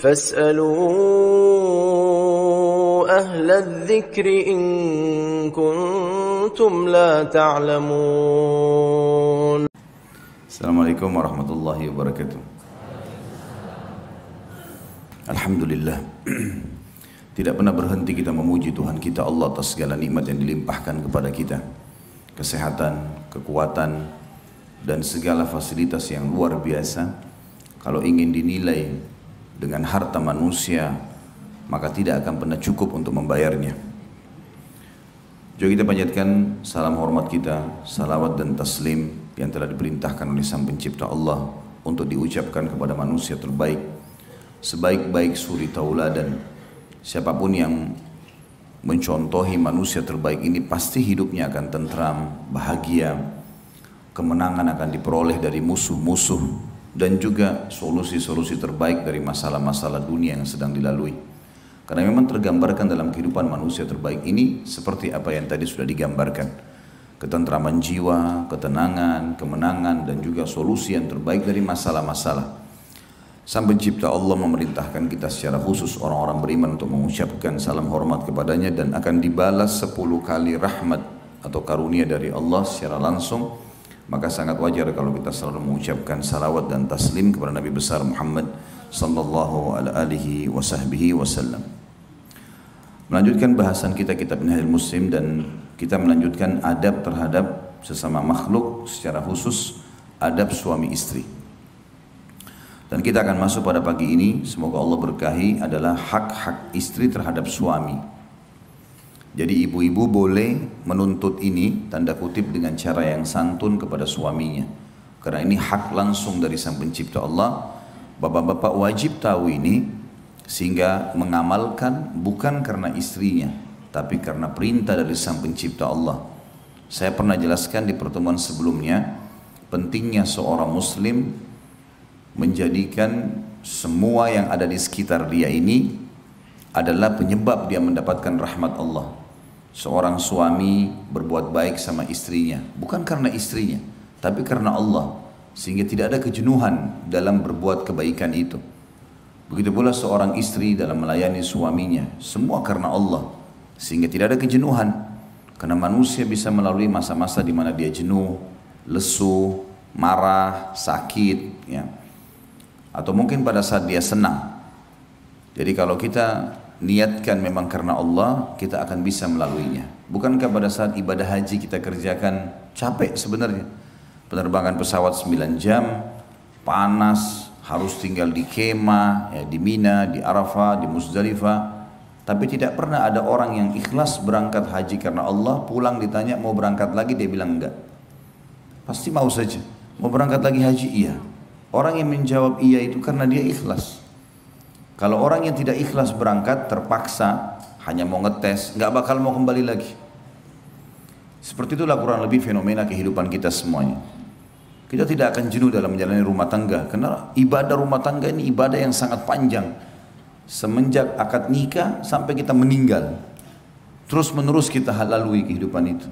فاسألوا أهل الذكر إن كنتم لا تعلمون. Assalamualaikum warahmatullahi wabarakatuh. Alhamdulillah. Tidak pernah berhenti kita memuji Tuhan kita Allah atas segala nikmat yang dilimpahkan kepada kita. Kesehatan, kekuatan, dan segala fasilitas yang luar biasa. Kalau ingin dinilai dengan harta manusia, maka tidak akan pernah cukup untuk membayarnya. Juga kita panjatkan salam hormat kita, salawat dan taslim yang telah diperintahkan oleh Sang Pencipta Allah untuk diucapkan kepada manusia terbaik, sebaik-baik suri tauladan. Siapapun yang mencontohi manusia terbaik ini pasti hidupnya akan tentram, bahagia, kemenangan akan diperoleh dari musuh-musuh, dan juga solusi-solusi terbaik dari masalah-masalah dunia yang sedang dilalui. Karena memang tergambarkan dalam kehidupan manusia terbaik ini seperti apa yang tadi sudah digambarkan. Ketentraman jiwa, ketenangan, kemenangan, dan juga solusi yang terbaik dari masalah-masalah. Sang Pencipta Allah memerintahkan kita secara khusus orang-orang beriman untuk mengucapkan salam hormat kepadanya dan akan dibalas 10 kali rahmat atau karunia dari Allah secara langsung. Maka sangat wajar kalau kita selalu mengucapkan salawat dan taslim kepada Nabi besar Muhammad sallallahu alaihi wasallam. Melanjutkan bahasan kita kitab Minhajul Muslim, dan kita melanjutkan adab terhadap sesama makhluk, secara khusus adab suami istri. Dan kita akan masuk pada pagi ini, semoga Allah berkahi, adalah hak-hak istri terhadap suami. Jadi ibu-ibu boleh menuntut ini, tanda kutip, dengan cara yang santun kepada suaminya. Karena ini hak langsung dari Sang Pencipta Allah. Bapak-bapak wajib tahu ini, sehingga mengamalkan bukan karena istrinya, tapi karena perintah dari Sang Pencipta Allah. Saya pernah jelaskan di pertemuan sebelumnya, pentingnya seorang muslim menjadikan semua yang ada di sekitar dia ini adalah penyebab dia mendapatkan rahmat Allah. Seorang suami berbuat baik sama istrinya, bukan karena istrinya, tapi karena Allah, sehingga tidak ada kejenuhan dalam berbuat kebaikan itu. Begitu pula seorang istri dalam melayani suaminya, semua karena Allah, sehingga tidak ada kejenuhan. Karena manusia bisa melalui masa-masa di mana dia jenuh, lesu, marah, sakit, ya. Atau mungkin pada saat dia senang. Jadi kalau kita niatkan memang karena Allah, kita akan bisa melaluinya. Bukankah pada saat ibadah haji kita kerjakan capek sebenarnya? Penerbangan pesawat 9 jam, panas, harus tinggal di kemah, ya, di Mina, di Arafah, di Muzdalifah. Tapi tidak pernah ada orang yang ikhlas berangkat haji karena Allah, pulang ditanya mau berangkat lagi, dia bilang enggak. Pasti mau saja. Mau berangkat lagi haji? Iya. Orang yang menjawab iya itu karena dia ikhlas. Kalau orang yang tidak ikhlas berangkat, terpaksa, hanya mau ngetes, nggak bakal mau kembali lagi. Seperti itulah kurang lebih fenomena kehidupan kita semuanya. Kita tidak akan jenuh dalam menjalani rumah tangga, karena ibadah rumah tangga ini ibadah yang sangat panjang. Semenjak akad nikah sampai kita meninggal, terus menerus kita lalui kehidupan itu.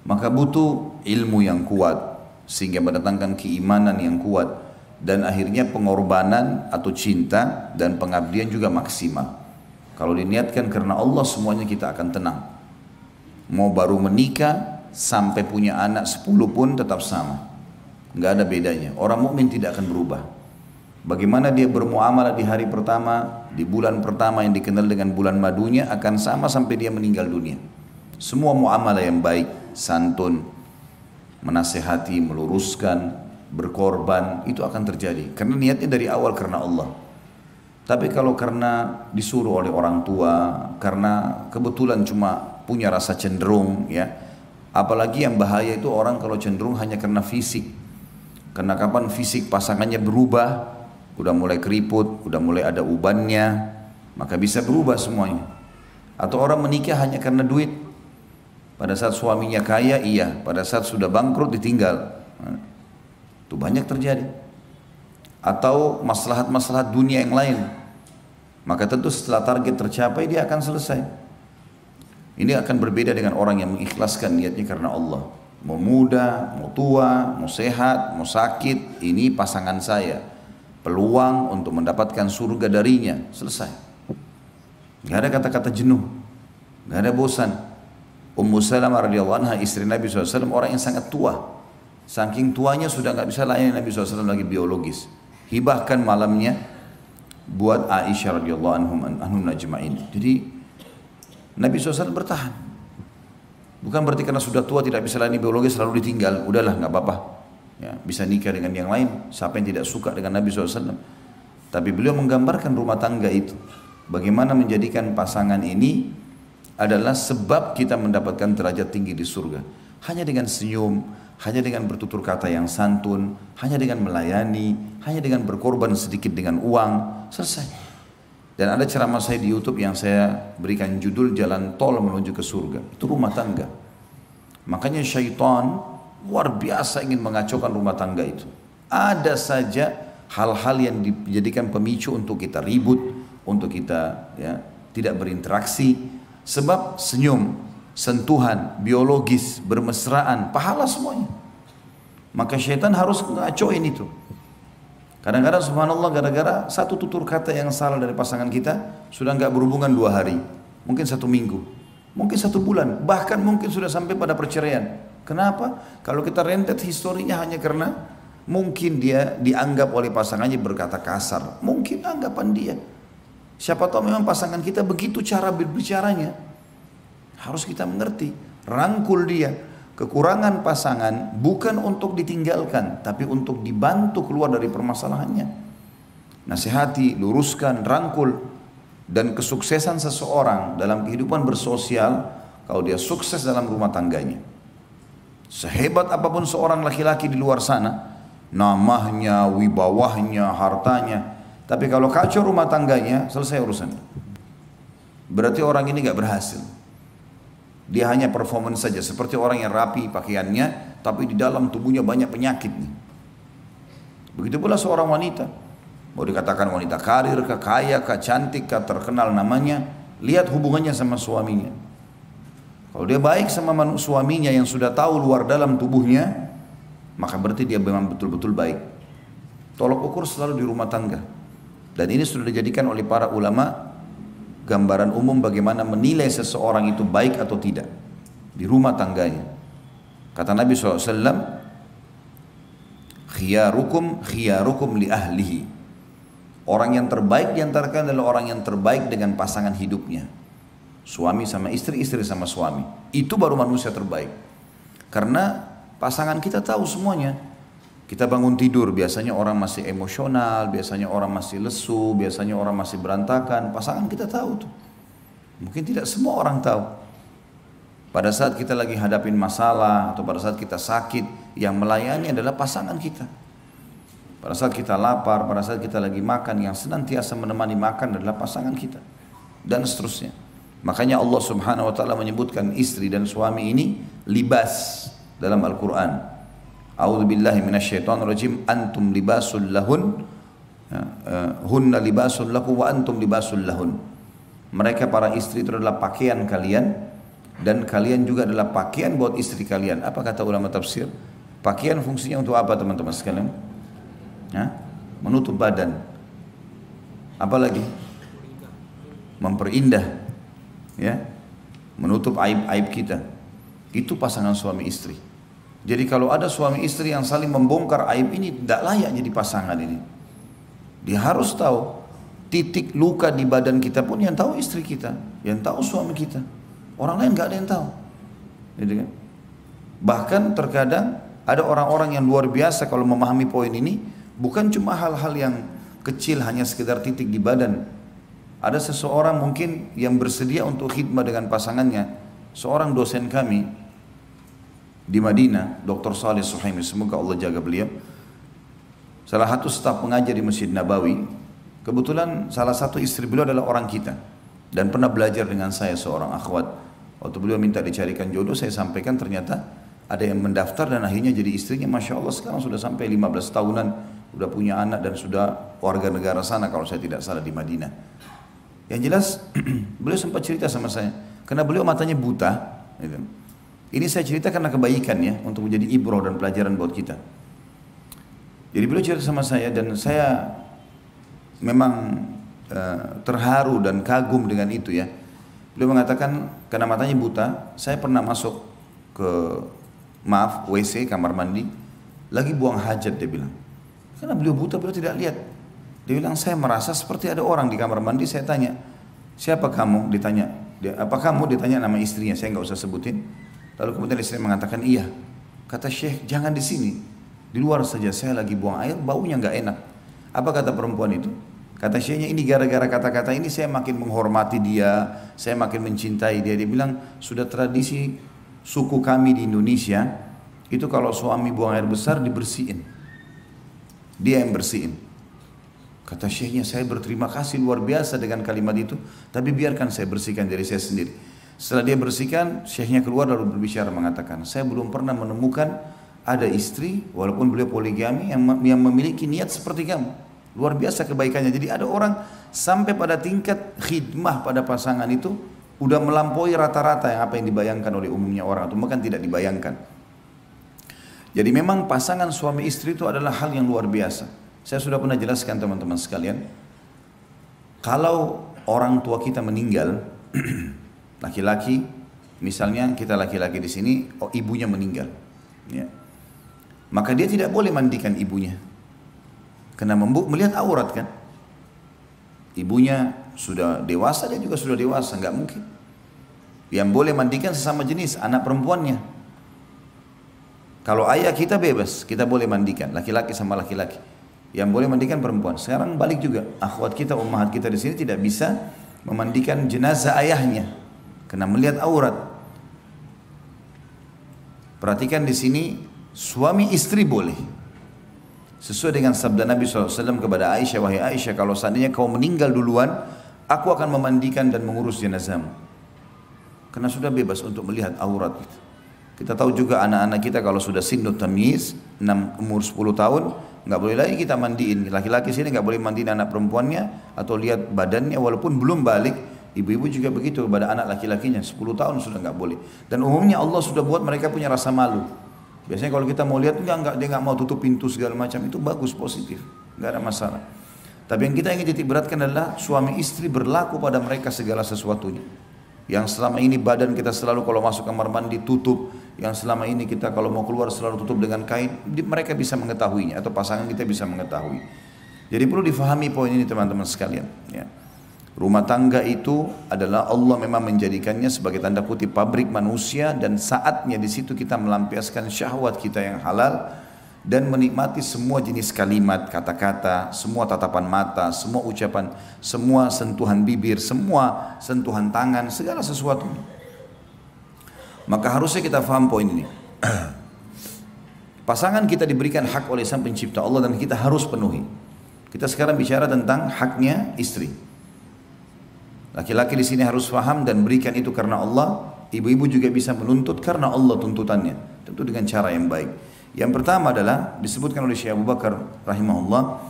Maka butuh ilmu yang kuat, sehingga mendatangkan keimanan yang kuat. Dan akhirnya pengorbanan atau cinta dan pengabdian juga maksimal. Kalau diniatkan karena Allah, semuanya kita akan tenang. Mau baru menikah sampai punya anak 10 pun tetap sama, nggak ada bedanya. Orang mukmin tidak akan berubah. Bagaimana dia bermuamalah di hari pertama, di bulan pertama yang dikenal dengan bulan madunya, akan sama sampai dia meninggal dunia. Semua muamalah yang baik, santun, menasehati, meluruskan, berkorban, itu akan terjadi karena niatnya dari awal karena Allah. Tapi kalau karena disuruh oleh orang tua, karena kebetulan cuma punya rasa cenderung, ya, apalagi yang bahaya itu orang kalau cenderung hanya karena fisik. Karena kapan fisik pasangannya berubah, udah mulai keriput, udah mulai ada ubannya, maka bisa berubah semuanya. Atau orang menikah hanya karena duit. Pada saat suaminya kaya, iya, pada saat sudah bangkrut ditinggal. Itu banyak terjadi. Atau maslahat-maslahat dunia yang lain. Maka tentu setelah target tercapai dia akan selesai. Ini akan berbeda dengan orang yang mengikhlaskan niatnya karena Allah. Mau muda, mau tua, mau sehat, mau sakit, ini pasangan saya. peluang untuk mendapatkan surga darinya, selesai. Gak ada kata-kata jenuh, gak ada bosan. Ummu Salamah radhiyallahu anha, istri Nabi SAW, orang yang sangat tua. Saking tuanya sudah gak bisa layani Nabi SAW lagi biologis. Hibahkan malamnya buat Aisyah radhiyallahu anhum ajma'in. Jadi Nabi SAW bertahan. Bukan berarti karena sudah tua tidak bisa layani biologis lalu ditinggal. Udahlah gak apa-apa. Ya, bisa nikah dengan yang lain. Siapa yang tidak suka dengan Nabi SAW. Tapi beliau menggambarkan rumah tangga itu. Bagaimana menjadikan pasangan ini adalah sebab kita mendapatkan derajat tinggi di surga. Hanya dengan senyum, hanya dengan bertutur kata yang santun, hanya dengan melayani, hanya dengan berkorban sedikit dengan uang, selesai. Dan ada ceramah saya di YouTube yang saya berikan judul Jalan Tol Menuju ke Surga. Itu rumah tangga. Makanya syaitan luar biasa ingin mengacaukan rumah tangga itu. Ada saja hal-hal yang dijadikan pemicu untuk kita ribut, untuk kita tidak berinteraksi. Sebab senyum, sentuhan, biologis, bermesraan, pahala semuanya. Maka syaitan harus ngacauin itu. Kadang-kadang subhanallah gara-gara satu tutur kata yang salah dari pasangan kita sudah nggak berhubungan 2 hari, mungkin 1 minggu, mungkin 1 bulan, bahkan mungkin sudah sampai pada perceraian. Kenapa? Kalau kita rentet historinya hanya karena mungkin dia dianggap oleh pasangannya berkata kasar, mungkin anggapan dia. Siapa tahu memang pasangan kita begitu cara berbicaranya. Harus kita mengerti, rangkul dia. Kekurangan pasangan bukan untuk ditinggalkan, tapi untuk dibantu keluar dari permasalahannya. Nasihati, luruskan, rangkul. Dan kesuksesan seseorang dalam kehidupan bersosial, kalau dia sukses dalam rumah tangganya. Sehebat apapun seorang laki-laki di luar sana, namanya, wibawahnya, hartanya, tapi kalau kacau rumah tangganya, selesai urusan. Berarti orang ini gak berhasil. Dia hanya performance saja, seperti orang yang rapi pakaiannya, tapi di dalam tubuhnya banyak penyakit nih. Begitu pula seorang wanita. Mau dikatakan wanita karir, kaya, cantik, terkenal namanya, lihat hubungannya sama suaminya. Kalau dia baik sama suaminya yang sudah tahu luar dalam tubuhnya, maka berarti dia memang betul-betul baik. Tolok ukur selalu di rumah tangga. Dan ini sudah dijadikan oleh para ulama gambaran umum bagaimana menilai seseorang itu baik atau tidak di rumah tangganya. Kata Nabi SAW, khiyarukum li ahlihi. Orang yang terbaik diantara kalian adalah orang yang terbaik dengan pasangan hidupnya. Suami sama istri, istri sama suami. Itu baru manusia terbaik. Karena pasangan kita tahu semuanya. Kita bangun tidur, biasanya orang masih emosional, biasanya orang masih lesu, biasanya orang masih berantakan. Pasangan kita tahu tuh. Mungkin tidak semua orang tahu. Pada saat kita lagi hadapin masalah atau pada saat kita sakit, yang melayani adalah pasangan kita. Pada saat kita lapar, pada saat kita lagi makan, yang senantiasa menemani makan adalah pasangan kita. Dan seterusnya. Makanya Allah Subhanahu wa taala menyebutkan istri dan suami ini libas dalam Al-Qur'an. A'udzubillahi minasyaitonirrajim, antum libasul lahun, hunna libasul lakum wa antum libasul lahun. Mereka para istri itu adalah pakaian kalian dan kalian juga adalah pakaian buat istri kalian. Apa kata ulama tafsir? Pakaian fungsinya untuk apa teman-teman sekalian? Menutup badan. Apalagi? Memperindah, ya, menutup aib-aib kita. Itu pasangan suami istri. Jadi kalau ada suami istri yang saling membongkar aib ini, tidak layak jadi pasangan ini. Dia harus tahu titik luka di badan kita pun yang tahu istri kita, yang tahu suami kita. Orang lain nggak ada yang tahu. Gitu kan? Bahkan terkadang ada orang-orang yang luar biasa kalau memahami poin ini, bukan cuma hal-hal yang kecil hanya sekedar titik di badan. Ada seseorang mungkin yang bersedia untuk khidmat dengan pasangannya. Seorang dosen kami di Madinah, Dr. Saleh Suhaimi, semoga Allah jaga beliau. Salah satu staf pengajar di Masjid Nabawi, kebetulan salah satu istri beliau adalah orang kita dan pernah belajar dengan saya, seorang akhwat. Waktu beliau minta dicarikan jodoh, saya sampaikan ternyata ada yang mendaftar dan akhirnya jadi istrinya. Masya Allah sekarang sudah sampai 15 tahunan, sudah punya anak dan sudah warga negara sana kalau saya tidak salah di Madinah. Yang jelas beliau sempat cerita sama saya, karena beliau matanya buta gitu. Ini saya cerita karena kebaikan ya, untuk menjadi ibrah dan pelajaran buat kita. Jadi beliau cerita sama saya dan saya memang terharu dan kagum dengan itu ya. Beliau mengatakan karena matanya buta, saya pernah masuk ke WC kamar mandi, lagi buang hajat dia bilang. Karena beliau buta, beliau tidak lihat. Dia bilang saya merasa seperti ada orang di kamar mandi. Saya tanya, siapa kamu? Ditanya, apa kamu? Ditanya nama istrinya, saya nggak usah sebutin. Lalu kemudian istri mengatakan iya. Kata Syekh, jangan di sini, di luar saja, saya lagi buang air, baunya nggak enak. Apa kata perempuan itu? Kata Syekhnya, ini gara-gara kata-kata ini saya makin menghormati dia, saya makin mencintai dia. Dia bilang, sudah tradisi suku kami di Indonesia, itu kalau suami buang air besar dibersihin. Dia yang bersihin. Kata Syekhnya, saya berterima kasih luar biasa dengan kalimat itu, tapi biarkan saya bersihkan diri saya sendiri. Setelah dia bersihkan, Syekhnya keluar lalu berbicara mengatakan, saya belum pernah menemukan ada istri, walaupun beliau poligami, yang memiliki niat seperti kamu. Luar biasa kebaikannya. Jadi ada orang sampai pada tingkat khidmah pada pasangan itu udah melampaui rata-rata yang apa yang dibayangkan oleh umumnya orang, atau bahkan tidak dibayangkan. Jadi memang pasangan suami istri itu adalah hal yang luar biasa. Saya sudah pernah jelaskan teman-teman sekalian, kalau orang tua kita meninggal, laki-laki, misalnya kita laki-laki di sini, ibunya meninggal, ya, maka dia tidak boleh mandikan ibunya. Karena melihat aurat kan. Ibunya sudah dewasa, dia juga sudah dewasa, nggak mungkin. Yang boleh mandikan sesama jenis, anak perempuannya. Kalau ayah kita bebas, kita boleh mandikan, laki-laki sama laki-laki. Yang boleh mandikan perempuan. Sekarang balik juga, akhwat kita, ummahat kita di sini tidak bisa memandikan jenazah ayahnya, karena melihat aurat. Perhatikan di sini, suami istri boleh. Sesuai dengan sabda Nabi SAW kepada Aisyah, wahai Aisyah, kalau seandainya kau meninggal duluan, aku akan memandikan dan mengurus jenazahmu. Karena sudah bebas untuk melihat aurat. Kita tahu juga anak-anak kita kalau sudah sinnut tamyiz, umur 10 tahun, nggak boleh lagi kita mandiin. Laki-laki sini nggak boleh mandiin anak perempuannya atau lihat badannya walaupun belum balik. Ibu-ibu juga begitu kepada anak laki-lakinya, 10 tahun sudah nggak boleh. Dan umumnya Allah sudah buat mereka punya rasa malu. Biasanya kalau kita mau lihat, enggak, dia nggak mau tutup pintu segala macam, itu bagus, positif, nggak ada masalah. Tapi yang kita ingin titik beratkan adalah suami istri berlaku pada mereka segala sesuatunya. Yang selama ini badan kita selalu kalau masuk kamar mandi tutup, yang selama ini kita kalau mau keluar selalu tutup dengan kain, mereka bisa mengetahuinya atau pasangan kita bisa mengetahui. Jadi perlu difahami poin ini teman-teman sekalian. Ya. Rumah tangga itu adalah Allah memang menjadikannya sebagai tanda kutip pabrik manusia, dan saatnya di situ kita melampiaskan syahwat kita yang halal dan menikmati semua jenis kalimat, kata-kata, semua tatapan mata, semua ucapan, semua sentuhan bibir, semua sentuhan tangan, segala sesuatu. Maka harusnya kita faham poin ini. Pasangan kita diberikan hak oleh Sang Pencipta Allah dan kita harus penuhi. Kita sekarang bicara tentang haknya istri. Laki-laki di sini harus paham dan berikan itu karena Allah. Ibu-ibu juga bisa menuntut karena Allah tuntutannya, tentu dengan cara yang baik. Yang pertama adalah disebutkan oleh Syekh Abu Bakar rahimahullah,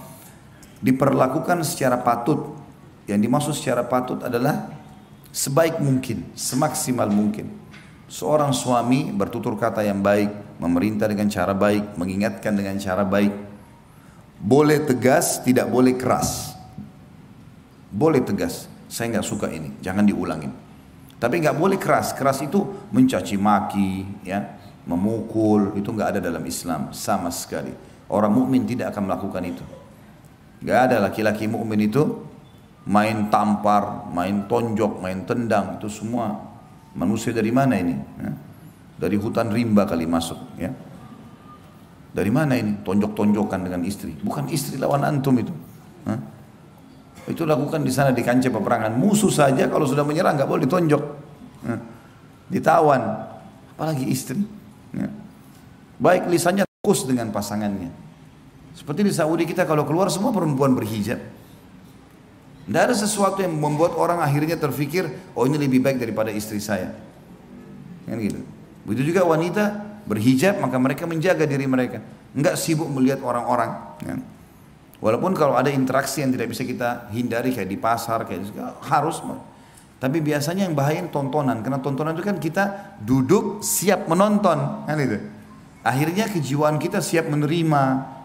diperlakukan secara patut. Yang dimaksud secara patut adalah sebaik mungkin, semaksimal mungkin. Seorang suami bertutur kata yang baik, memerintah dengan cara baik, mengingatkan dengan cara baik. Boleh tegas, tidak boleh keras. Boleh tegas, saya nggak suka ini, jangan diulangin. Tapi nggak boleh keras. Keras itu mencaci maki, ya, memukul, itu nggak ada dalam Islam sama sekali. Orang mukmin tidak akan melakukan itu. Nggak ada laki-laki mukmin itu main tampar, main tonjok, main tendang, itu semua manusia dari mana ini? Ya? Dari hutan rimba kali masuk, ya. Dari mana ini? Tonjok-tonjokan dengan istri. Bukan istri lawan antum itu. Hah? Itu lakukan di sana di kancah peperangan. Musuh saja kalau sudah menyerang nggak boleh ditonjok, ditawan, apalagi istri. Ya. Baik lisannya fokus dengan pasangannya. Seperti di Saudi kita kalau keluar semua perempuan berhijab. Tidak ada sesuatu yang membuat orang akhirnya terfikir, oh ini lebih baik daripada istri saya. Kan gitu. Begitu juga wanita berhijab, maka mereka menjaga diri mereka, enggak sibuk melihat orang-orang. Ya. Walaupun kalau ada interaksi yang tidak bisa kita hindari kayak di pasar, kayak harus. Tapi biasanya yang bahaya tontonan, karena tontonan itu kan kita duduk siap menonton, kan itu. Akhirnya kejiwaan kita siap menerima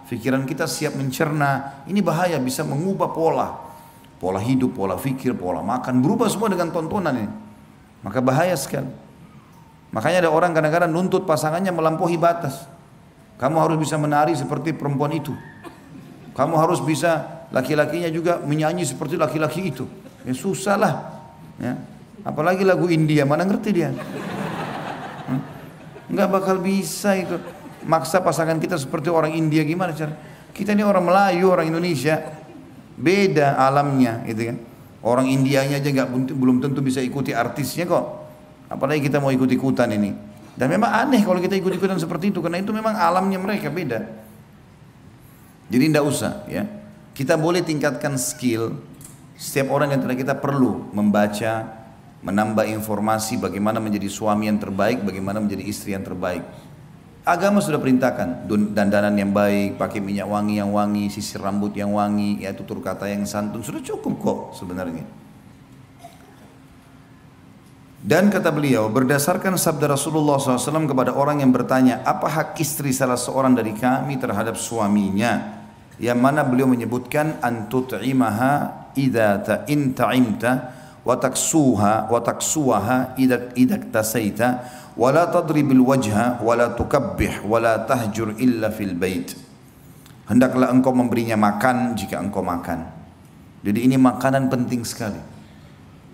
Pikiran kita siap mencerna. Ini bahaya, bisa mengubah pola hidup, pola pikir, pola makan, berubah semua dengan tontonan ini. Maka bahaya sekali. Makanya ada orang kadang-kadang nuntut pasangannya melampaui batas. Kamu harus bisa menari seperti perempuan itu. Kamu harus bisa, laki-lakinya juga menyanyi seperti laki-laki itu. Ya susah lah. Ya. Apalagi lagu India, mana ngerti dia? Nggak bakal bisa itu. Maksa pasangan kita seperti orang India, gimana cara? Kita ini orang Melayu, orang Indonesia, beda alamnya, gitu kan? Orang Indianya aja belum tentu bisa ikuti artisnya kok. Apalagi kita mau ikut-ikutan ini. Dan memang aneh kalau kita ikut-ikutan seperti itu, karena itu memang alamnya mereka beda. Jadi tidak usah, ya. Kita boleh tingkatkan skill. Setiap orang yang kita perlu membaca, menambah informasi bagaimana menjadi suami yang terbaik, bagaimana menjadi istri yang terbaik. Agama sudah perintahkan dandanan yang baik, pakai minyak wangi yang wangi, sisir rambut yang wangi, ya tutur kata yang santun, sudah cukup kok sebenarnya. Dan kata beliau, berdasarkan sabda Rasulullah SAW kepada orang yang bertanya, apa hak istri salah seorang dari kami terhadap suaminya? Yang mana beliau menyebutkan, antut'imaha idha ta'imta wa taksuha idha tasaita wa la tadribil wajha wa la tukabbih wa la tahjur illa fil bait. Hendaklah engkau memberinya makan jika engkau makan. Jadi ini makanan penting sekali.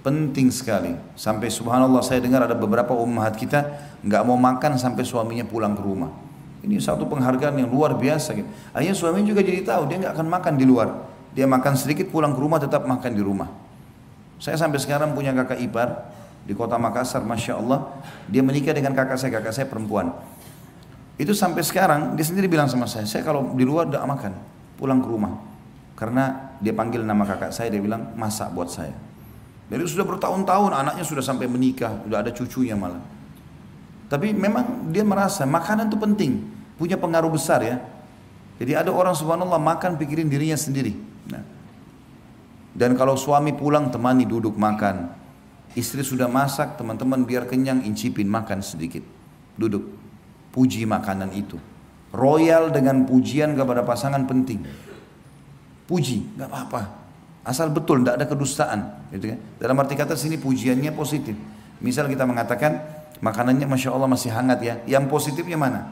Penting sekali. Sampai subhanallah saya dengar ada beberapa ummahat kita enggak mau makan sampai suaminya pulang ke rumah. Ini satu penghargaan yang luar biasa gitu. Akhirnya suaminya juga jadi tahu dia enggak akan makan di luar. Dia makan sedikit pulang ke rumah tetap makan di rumah. Saya sampai sekarang punya kakak ipar di kota Makassar, Masya Allah. Dia menikah dengan kakak saya perempuan. Itu sampai sekarang dia sendiri bilang sama saya kalau di luar tidak makan, pulang ke rumah. Karena dia panggil nama kakak saya, dia bilang masak buat saya. Jadi sudah bertahun-tahun, anaknya sudah sampai menikah, sudah ada cucunya malah. Tapi memang dia merasa makanan itu penting, punya pengaruh besar ya. Jadi ada orang subhanallah makan pikirin dirinya sendiri. Nah. Dan kalau suami pulang temani duduk makan. Istri sudah masak, teman-teman biar kenyang incipin makan sedikit. Duduk, puji makanan itu. Royal dengan pujian kepada pasangan penting. Puji, nggak apa-apa. Asal betul, tidak ada kedustaan. Gitu kan? Dalam arti kata sini pujiannya positif. Misal kita mengatakan makanannya Masya Allah masih hangat ya. Yang positifnya mana?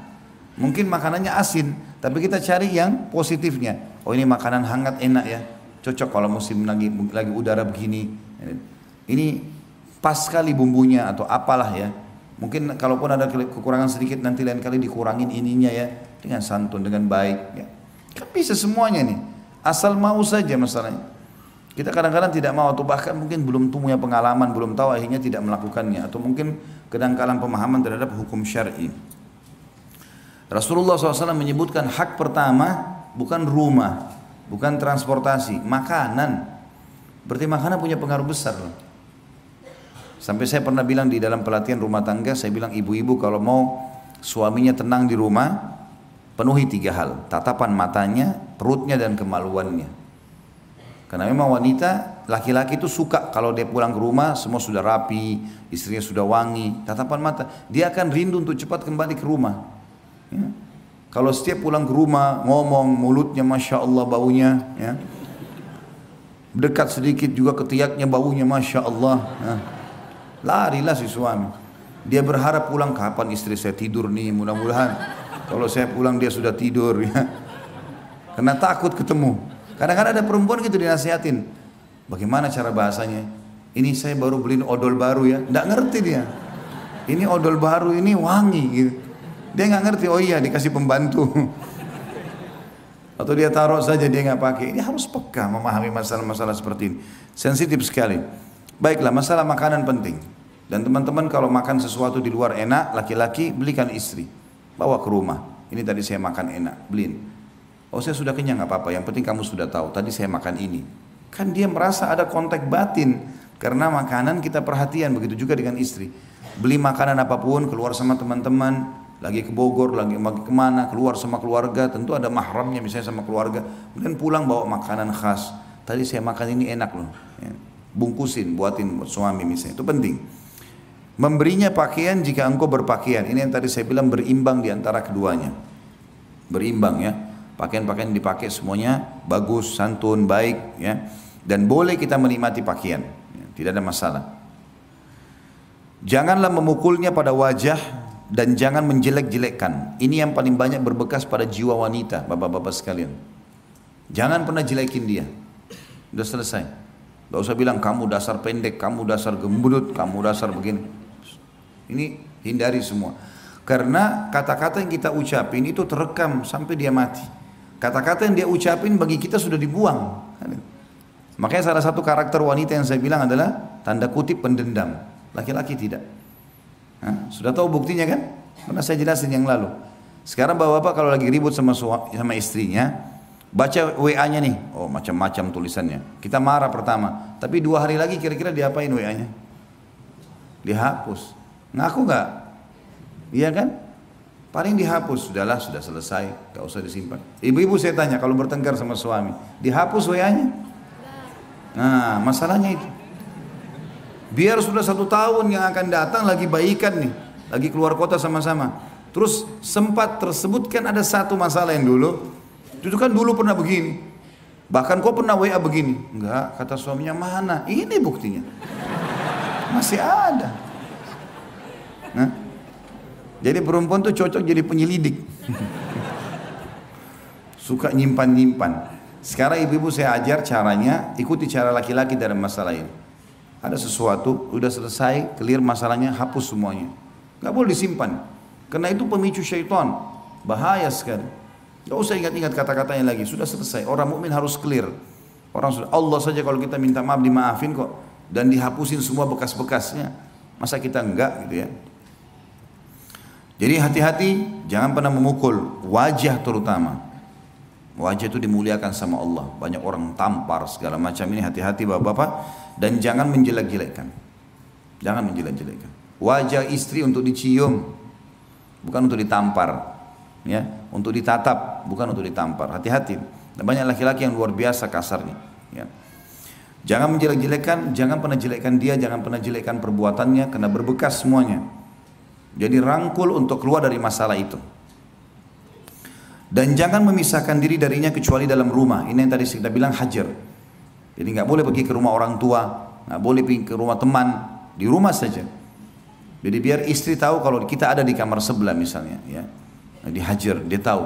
Mungkin makanannya asin, tapi kita cari yang positifnya. Oh ini makanan hangat enak ya. Cocok kalau musim lagi udara begini. Ini pas sekali bumbunya atau apalah ya. Mungkin kalaupun ada kekurangan sedikit nanti lain kali dikurangin ininya ya. Dengan santun, dengan baik ya. Kan bisa semuanya nih. Asal mau saja masalahnya. Kita kadang-kadang tidak mau atau bahkan mungkin belum punya pengalaman, belum tahu akhirnya tidak melakukannya. Atau mungkin kedangkalan pemahaman terhadap hukum syar'i. Rasulullah SAW menyebutkan hak pertama bukan rumah, bukan transportasi, makanan. Berarti makanan punya pengaruh besar loh. Sampai saya pernah bilang di dalam pelatihan rumah tangga, saya bilang ibu-ibu kalau mau suaminya tenang di rumah, penuhi 3 hal. Tatapan matanya, perutnya dan kemaluannya. Karena memang wanita, laki-laki itu suka kalau dia pulang ke rumah semua sudah rapi, istrinya sudah wangi, tatapan mata. Dia akan rindu untuk cepat kembali ke rumah. Ya. Kalau setiap pulang ke rumah ngomong mulutnya Masya Allah baunya, ya. Dekat sedikit juga ketiaknya baunya Masya Allah. Ya. Larilah si suami. Dia berharap pulang kapan istri saya tidur nih, mudah-mudahan kalau saya pulang dia sudah tidur. Ya. Karena takut ketemu. Kadang-kadang ada perempuan gitu dinasihatin. Bagaimana cara bahasanya? Ini saya baru beliin odol baru ya. Nggak ngerti dia. Ini odol baru ini wangi gitu. Dia nggak ngerti. Oh iya dikasih pembantu. Atau dia taruh saja dia nggak pakai. Ini harus peka memahami masalah-masalah seperti ini. Sensitif sekali. Baiklah masalah makanan penting. Dan teman-teman kalau makan sesuatu di luar enak, laki-laki belikan istri. Bawa ke rumah. Ini tadi saya makan enak. Beliin. Oh saya sudah kenyang nggak apa-apa, yang penting kamu sudah tahu, tadi saya makan ini. Kan dia merasa ada kontak batin, karena makanan kita perhatian, begitu juga dengan istri. Beli makanan apapun, keluar sama teman-teman, lagi ke Bogor, lagi kemana, keluar sama keluarga, tentu ada mahramnya misalnya sama keluarga. Kemudian pulang bawa makanan khas, tadi saya makan ini enak loh. Ya. Bungkusin, buatin buat suami misalnya, itu penting. Memberinya pakaian jika engkau berpakaian, ini yang tadi saya bilang berimbang di antara keduanya. Berimbang ya. Pakaian-pakaian yang dipakai semuanya bagus, santun, baik, ya. Dan boleh kita menikmati pakaian, ya, tidak ada masalah. Janganlah memukulnya pada wajah dan jangan menjelek-jelekkan. Ini yang paling banyak berbekas pada jiwa wanita, bapak-bapak sekalian. Jangan pernah jelekin dia. Udah selesai. Gak usah bilang kamu dasar pendek, kamu dasar gembut, kamu dasar begini. Ini hindari semua. Karena kata-kata yang kita ucapin itu terekam sampai dia mati. Kata-kata yang dia ucapin bagi kita sudah dibuang. Makanya salah satu karakter wanita yang saya bilang adalah tanda kutip pendendam. Laki-laki tidak. Sudah tahu buktinya kan? Pernah saya jelasin yang lalu. Sekarang bapak-bapak kalau lagi ribut sama istrinya, baca WA-nya nih, oh macam-macam tulisannya. Kita marah pertama, tapi 2 hari lagi kira-kira diapain WA-nya? Dihapus. Ngaku nggak? Iya kan? Paling dihapus, sudahlah, sudah selesai, gak usah disimpan. Ibu-ibu saya tanya, kalau bertengkar sama suami, dihapus WA-nya? Nah, masalahnya itu. Biar sudah 1 tahun yang akan datang lagi baikan nih, lagi keluar kota sama-sama. Terus sempat tersebutkan ada satu masalah yang dulu, itu kan dulu pernah begini. Bahkan kau pernah WA begini. Enggak, kata suaminya, mana? Ini buktinya. Masih ada. Nah, jadi perempuan tuh cocok jadi penyelidik. Suka nyimpan-nyimpan. Sekarang ibu-ibu saya ajar caranya, ikuti cara laki-laki dalam masalah ini. Ada sesuatu, udah selesai, clear masalahnya, hapus semuanya. Gak boleh disimpan. Karena itu pemicu syaitan. Bahaya sekali. Gak usah ingat-ingat kata-katanya lagi. Sudah selesai. Orang mukmin harus clear. Allah saja kalau kita minta maaf dimaafin kok. Dan dihapusin semua bekas-bekasnya. Masa kita enggak gitu ya. Jadi hati-hati, jangan pernah memukul. Wajah terutama. Wajah itu dimuliakan sama Allah. Banyak orang tampar segala macam ini, hati-hati bapak-bapak. Dan jangan menjelek-jelekkan. Jangan menjelek-jelekkan. Wajah istri untuk dicium, bukan untuk ditampar. Ya, untuk ditatap, bukan untuk ditampar. Hati-hati. Dan banyak laki-laki yang luar biasa kasarnya. Ya. Jangan menjelek-jelekkan, jangan pernah jelekkan dia, jangan pernah jelekkan perbuatannya, karena berbekas semuanya. Jadi rangkul untuk keluar dari masalah itu. Dan jangan memisahkan diri darinya kecuali dalam rumah. Ini yang tadi kita bilang hajar. Jadi nggak boleh pergi ke rumah orang tua, nggak boleh pergi ke rumah teman, di rumah saja. Jadi biar istri tahu kalau kita ada di kamar sebelah misalnya, ya, dihajar, dia tahu.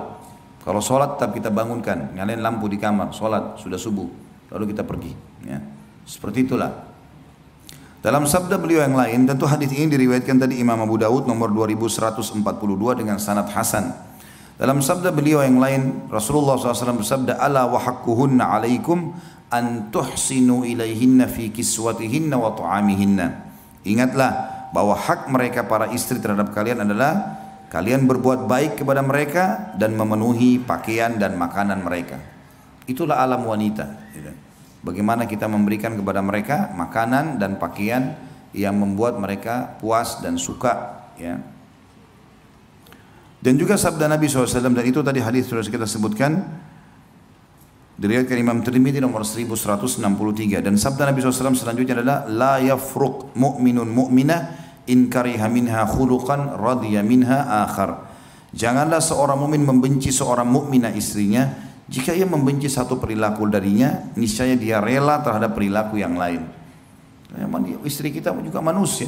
Kalau sholat tetap kita bangunkan, nyalain lampu di kamar, sholat sudah subuh, lalu kita pergi. Ya. Seperti itulah. Dalam sabda beliau yang lain, tentu hadis ini diriwayatkan tadi Imam Abu Dawud nomor 2142 dengan sanad hasan. Dalam sabda beliau yang lain, Rasulullah SAW bersabda, "Ala wa haqquhunna alaikum an tuhsinu ilaihinna fi kiswatihinna wa ta'amihinna." Ingatlah bahwa hak mereka para istri terhadap kalian adalah kalian berbuat baik kepada mereka dan memenuhi pakaian dan makanan mereka. Itulah alam wanita. Bagaimana kita memberikan kepada mereka makanan dan pakaian yang membuat mereka puas dan suka. Ya. Dan juga sabda Nabi SAW, dan itu tadi hadis sudah kita sebutkan, diriwayatkan Imam Tirmidzi nomor 1163, dan sabda Nabi SAW selanjutnya adalah la yafruq mu'minun mu'minah in kariha minha khuluqan radiya minha akhar. Janganlah seorang mukmin membenci seorang mukminah istrinya, jika ia membenci satu perilaku darinya, niscaya dia rela terhadap perilaku yang lain. Istri kita juga manusia.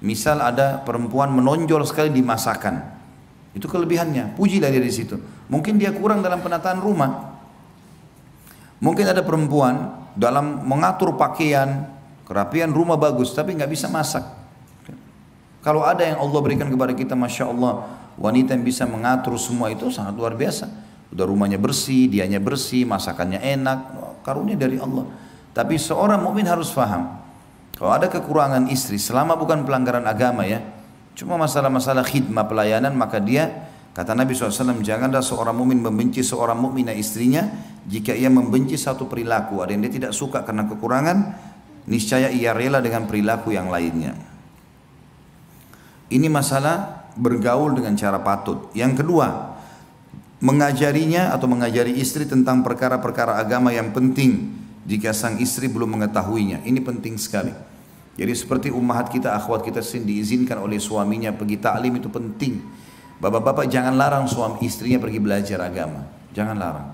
Misal ada perempuan menonjol sekali di masakan, itu kelebihannya, pujilah dia di situ. Mungkin dia kurang dalam penataan rumah. Mungkin ada perempuan dalam mengatur pakaian, kerapian rumah bagus, tapi nggak bisa masak. Kalau ada yang Allah berikan kepada kita, masya Allah, wanita yang bisa mengatur semua itu sangat luar biasa. Udah rumahnya bersih, dianya bersih, masakannya enak, karunia dari Allah. Tapi seorang mukmin harus faham, kalau ada kekurangan istri, selama bukan pelanggaran agama ya, cuma masalah-masalah khidmah pelayanan, maka dia, kata Nabi SAW, janganlah seorang mukmin membenci seorang mukminah istrinya jika ia membenci satu perilaku, ada yang dia tidak suka karena kekurangan, niscaya ia rela dengan perilaku yang lainnya. Ini masalah bergaul dengan cara patut. Yang kedua, mengajarinya atau mengajari istri tentang perkara-perkara agama yang penting jika sang istri belum mengetahuinya. Ini penting sekali. Jadi seperti ummahat kita, akhwat kita diizinkan oleh suaminya pergi ta'lim, itu penting. Bapak-bapak jangan larang suami istrinya pergi belajar agama. Jangan larang.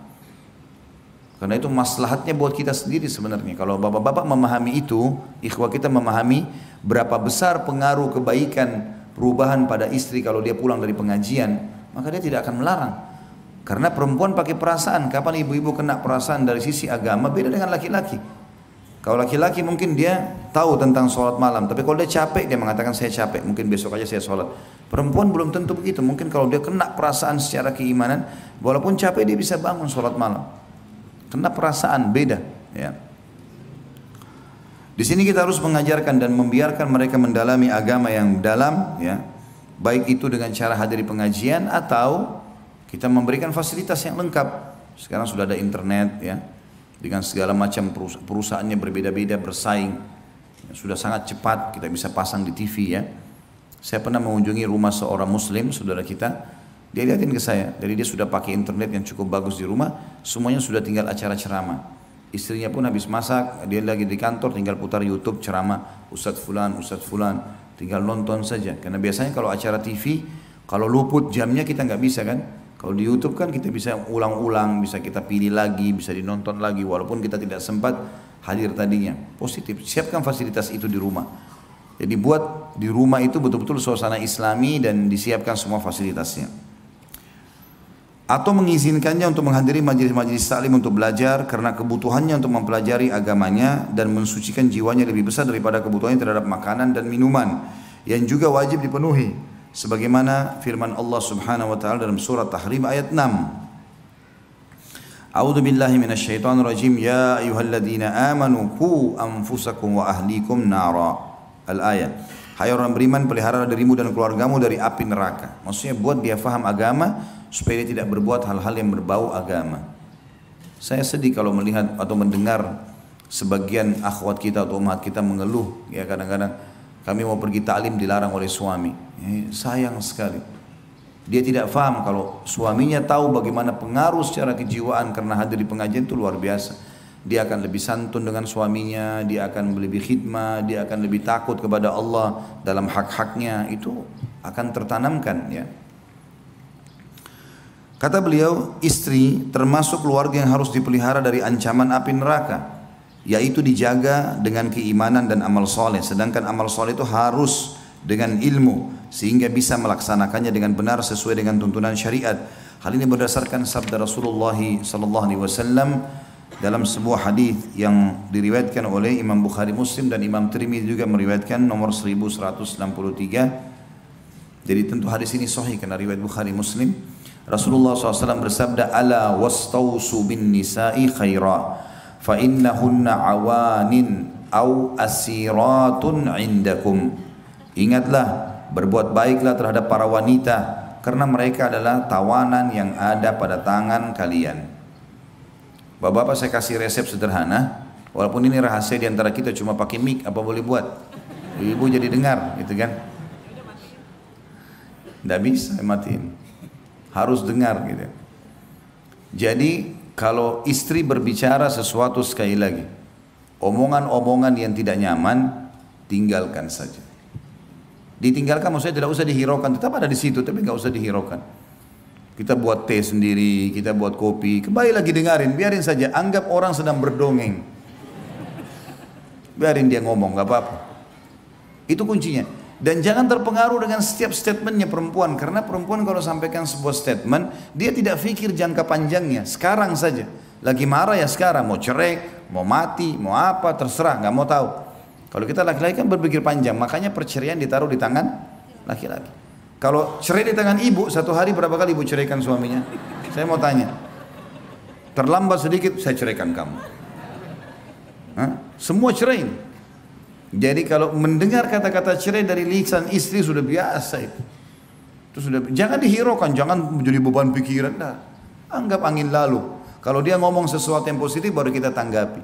Karena itu maslahatnya buat kita sendiri sebenarnya. Kalau bapak-bapak memahami itu, ikhwah kita memahami berapa besar pengaruh kebaikan perubahan pada istri kalau dia pulang dari pengajian, maka dia tidak akan melarang. Karena perempuan pakai perasaan. Kapan ibu-ibu kena perasaan dari sisi agama beda dengan laki-laki. Kalau laki-laki mungkin dia tahu tentang sholat malam, tapi kalau dia capek dia mengatakan saya capek, mungkin besok aja saya sholat. Perempuan belum tentu begitu. Mungkin kalau dia kena perasaan secara keimanan, walaupun capek dia bisa bangun sholat malam. Kena perasaan beda, ya. Di sini kita harus mengajarkan dan membiarkan mereka mendalami agama yang dalam, ya. Baik itu dengan cara hadiri pengajian atau kita memberikan fasilitas yang lengkap. Sekarang sudah ada internet, ya. Dengan segala macam perusahaannya berbeda-beda bersaing. Ya, sudah sangat cepat kita bisa pasang di TV, ya. Saya pernah mengunjungi rumah seorang muslim, saudara kita. Dia lihatin ke saya, jadi dia sudah pakai internet yang cukup bagus di rumah, semuanya sudah tinggal acara ceramah. Istrinya pun habis masak, dia lagi di kantor tinggal putar YouTube ceramah, Ustadz Fulan, tinggal nonton saja. Karena biasanya kalau acara TV, kalau luput jamnya kita nggak bisa kan. Kalau di YouTube kan kita bisa ulang-ulang, bisa kita pilih lagi, bisa dinonton lagi, walaupun kita tidak sempat hadir tadinya. Positif, siapkan fasilitas itu di rumah. Jadi buat di rumah itu betul-betul suasana islami dan disiapkan semua fasilitasnya. Atau mengizinkannya untuk menghadiri majelis-majelis taklim untuk belajar karena kebutuhannya untuk mempelajari agamanya dan mensucikan jiwanya lebih besar daripada kebutuhannya terhadap makanan dan minuman yang juga wajib dipenuhi sebagaimana firman Allah Subhanahu wa taala dalam surat Tahrim ayat 6. A'udzu billahi minasyaitonir rajim, ya ayyuhalladzina amanu qu anfusakum wa ahlikum nara. Al-ayat. Hai orang beriman, pelihara dirimu dan keluargamu dari api neraka. Maksudnya buat dia faham agama supaya dia tidak berbuat hal-hal yang berbau agama. Saya sedih kalau melihat atau mendengar sebagian akhwat kita atau umat kita mengeluh, ya kadang-kadang kami mau pergi taklim dilarang oleh suami. Sayang sekali. Dia tidak faham kalau suaminya tahu bagaimana pengaruh secara kejiwaan karena hadir di pengajian itu luar biasa. Dia akan lebih santun dengan suaminya, dia akan lebih khidmah, dia akan lebih takut kepada Allah dalam hak-haknya, itu akan tertanamkan, ya. Kata beliau, istri termasuk keluarga yang harus dipelihara dari ancaman api neraka, yaitu dijaga dengan keimanan dan amal soleh. Sedangkan amal soleh itu harus dengan ilmu sehingga bisa melaksanakannya dengan benar sesuai dengan tuntunan syariat. Hal ini berdasarkan sabda Rasulullah sallallahu alaihi wasallam dalam sebuah hadis yang diriwayatkan oleh Imam Bukhari Muslim dan Imam Tirmidzi juga meriwayatkan nomor 1163. Jadi tentu hadis ini sahih karena riwayat Bukhari Muslim. Rasulullah SAW bersabda, ala wastausu bin nisa'i khaira fa innahunna awanin au asiratun indakum. Ingatlah, berbuat baiklah terhadap para wanita karena mereka adalah tawanan yang ada pada tangan kalian. Bapak-bapak, saya kasih resep sederhana, walaupun ini rahasia di antara kita, cuma pakai mic apa boleh buat, ibu jadi dengar gitu kan. Tidak bisa matiin, harus dengar gitu. Jadi kalau istri berbicara sesuatu, sekali lagi, omongan-omongan yang tidak nyaman tinggalkan saja. Ditinggalkan maksudnya tidak usah dihiraukan, tetap ada di situ tapi nggak usah dihiraukan. Kita buat teh sendiri, kita buat kopi, kembali lagi dengarin, biarin saja, anggap orang sedang berdongeng. Biarin dia ngomong, nggak apa-apa. Itu kuncinya. Dan jangan terpengaruh dengan setiap statementnya perempuan, karena perempuan kalau sampaikan sebuah statement, dia tidak pikir jangka panjangnya, sekarang saja. Lagi marah ya sekarang, mau cerai, mau mati, mau apa, terserah, nggak mau tahu. Kalau kita laki-laki kan berpikir panjang, makanya perceraian ditaruh di tangan laki-laki. Kalau cerai di tangan ibu, satu hari berapa kali ibu ceraikan suaminya? Saya mau tanya. Terlambat sedikit, saya ceraikan kamu. Semua cerai. Jadi kalau mendengar kata-kata cerai dari lisan istri sudah biasa itu. Jangan dihiraukan, jangan menjadi beban pikiran. Nah, anggap angin lalu. Kalau dia ngomong sesuatu yang positif baru kita tanggapi.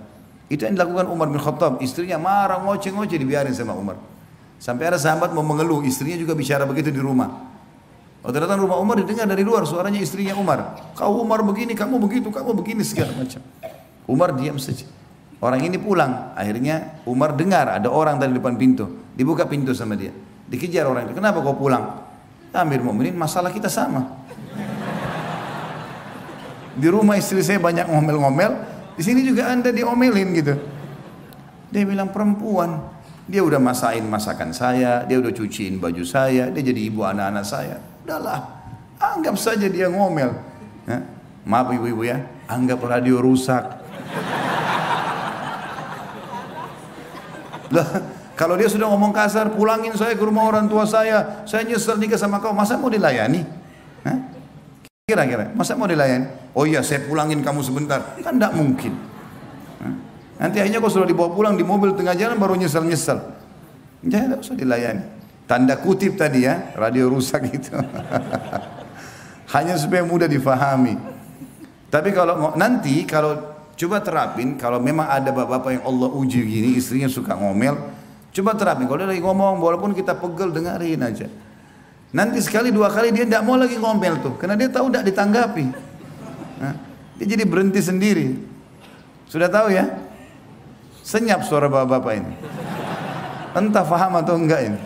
Itu yang dilakukan Umar bin Khattab. Istrinya marah, ngoceh-ngoceh, dibiarin sama Umar. Sampai ada sahabat mau mengeluh, istrinya juga bicara begitu di rumah. Oh, ternyata rumah Umar didengar dari luar suaranya istrinya Umar. Kau Umar begini, kamu begitu, kamu begini, segala macam. Umar diam saja. Orang ini pulang, akhirnya Umar dengar ada orang dari depan pintu. Dibuka pintu sama dia. Dikejar orang itu, kenapa kau pulang? Amir Mu'minin, masalah kita sama. Di rumah istri saya banyak ngomel-ngomel, di sini juga Anda diomelin gitu. Dia bilang perempuan, dia udah masakin masakan saya, dia udah cuciin baju saya, dia jadi ibu anak-anak saya. Udahlah, anggap saja dia ngomel. Maaf ibu-ibu ya, anggap radio rusak. Lah, kalau dia sudah ngomong kasar, pulangin saya ke rumah orang tua saya nyesel nikah sama kau, masa mau dilayani? Kira-kira, masa mau dilayani? Oh iya, saya pulangin kamu sebentar, kan tidak mungkin. Nanti akhirnya kau sudah dibawa pulang di mobil tengah jalan baru nyesel-nyesel. Jangan, tidak usah dilayani. Tanda kutip tadi ya, radio rusak itu. Hanya supaya mudah difahami. Tapi kalau nanti kalau coba terapin, kalau memang ada bapak-bapak yang Allah uji gini, istrinya suka ngomel, coba terapin. Kalau dia lagi ngomong, walaupun kita pegel, dengarin aja. Nanti sekali dua kali dia tidak mau lagi ngomel tuh, karena dia tahu tidak ditanggapi. Dia jadi berhenti sendiri. Sudah tahu ya? Senyap suara bapak-bapak ini. Entah paham atau enggak ini.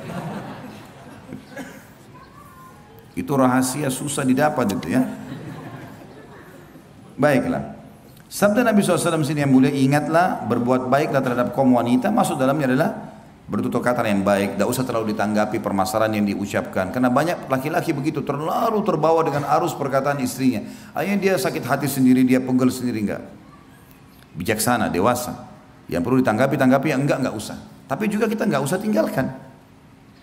Itu rahasia susah didapat itu ya. Baiklah. Sabda Nabi SAW sini yang mulia, ingatlah, berbuat baiklah terhadap kaum wanita, maksud dalamnya adalah bertutur kata yang baik, tidak usah terlalu ditanggapi permasalahan yang diucapkan. Karena banyak laki-laki begitu, terlalu terbawa dengan arus perkataan istrinya. Akhirnya dia sakit hati sendiri, dia pegel sendiri, enggak. Bijaksana, dewasa. Yang perlu ditanggapi, yang enggak usah. Tapi juga kita enggak usah tinggalkan.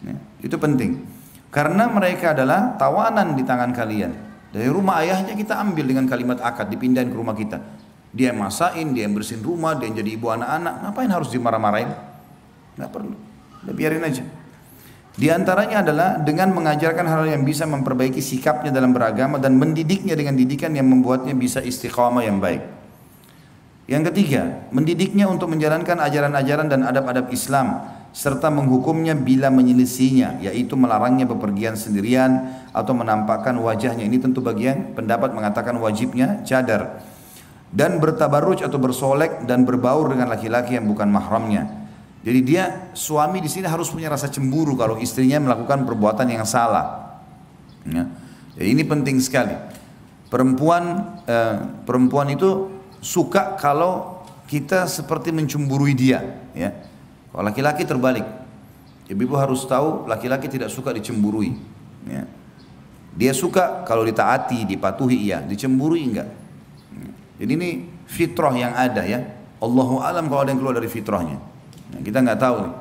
Ya, itu penting. Karena mereka adalah tawanan di tangan kalian. Dari rumah ayahnya kita ambil dengan kalimat akad, dipindahin ke rumah kita. Dia yang masain, dia yang bersihin rumah, dia yang jadi ibu anak-anak. Ngapain harus dimarah-marahin? Nggak perlu, udah biarin aja. Di antaranya adalah dengan mengajarkan hal yang bisa memperbaiki sikapnya dalam beragama dan mendidiknya dengan didikan yang membuatnya bisa istiqamah yang baik. Yang ketiga, mendidiknya untuk menjalankan ajaran-ajaran dan adab-adab Islam serta menghukumnya bila menyelisihinya, yaitu melarangnya bepergian sendirian atau menampakkan wajahnya. Ini tentu bagian pendapat mengatakan wajibnya cadar. Dan bertabarruj atau bersolek dan berbaur dengan laki-laki yang bukan mahramnya. Jadi dia suami di sini harus punya rasa cemburu kalau istrinya melakukan perbuatan yang salah. Ya. Jadi ini penting sekali. Perempuan itu suka kalau kita seperti mencemburui dia. Ya. Kalau laki-laki terbalik. Ibu harus tahu laki-laki tidak suka dicemburui. Ya. Dia suka kalau ditaati, dipatuhi iya, dicemburui enggak. Jadi ini fitrah yang ada ya. Allahu alam kalau ada yang keluar dari fitrahnya. Nah, kita nggak tahu nih.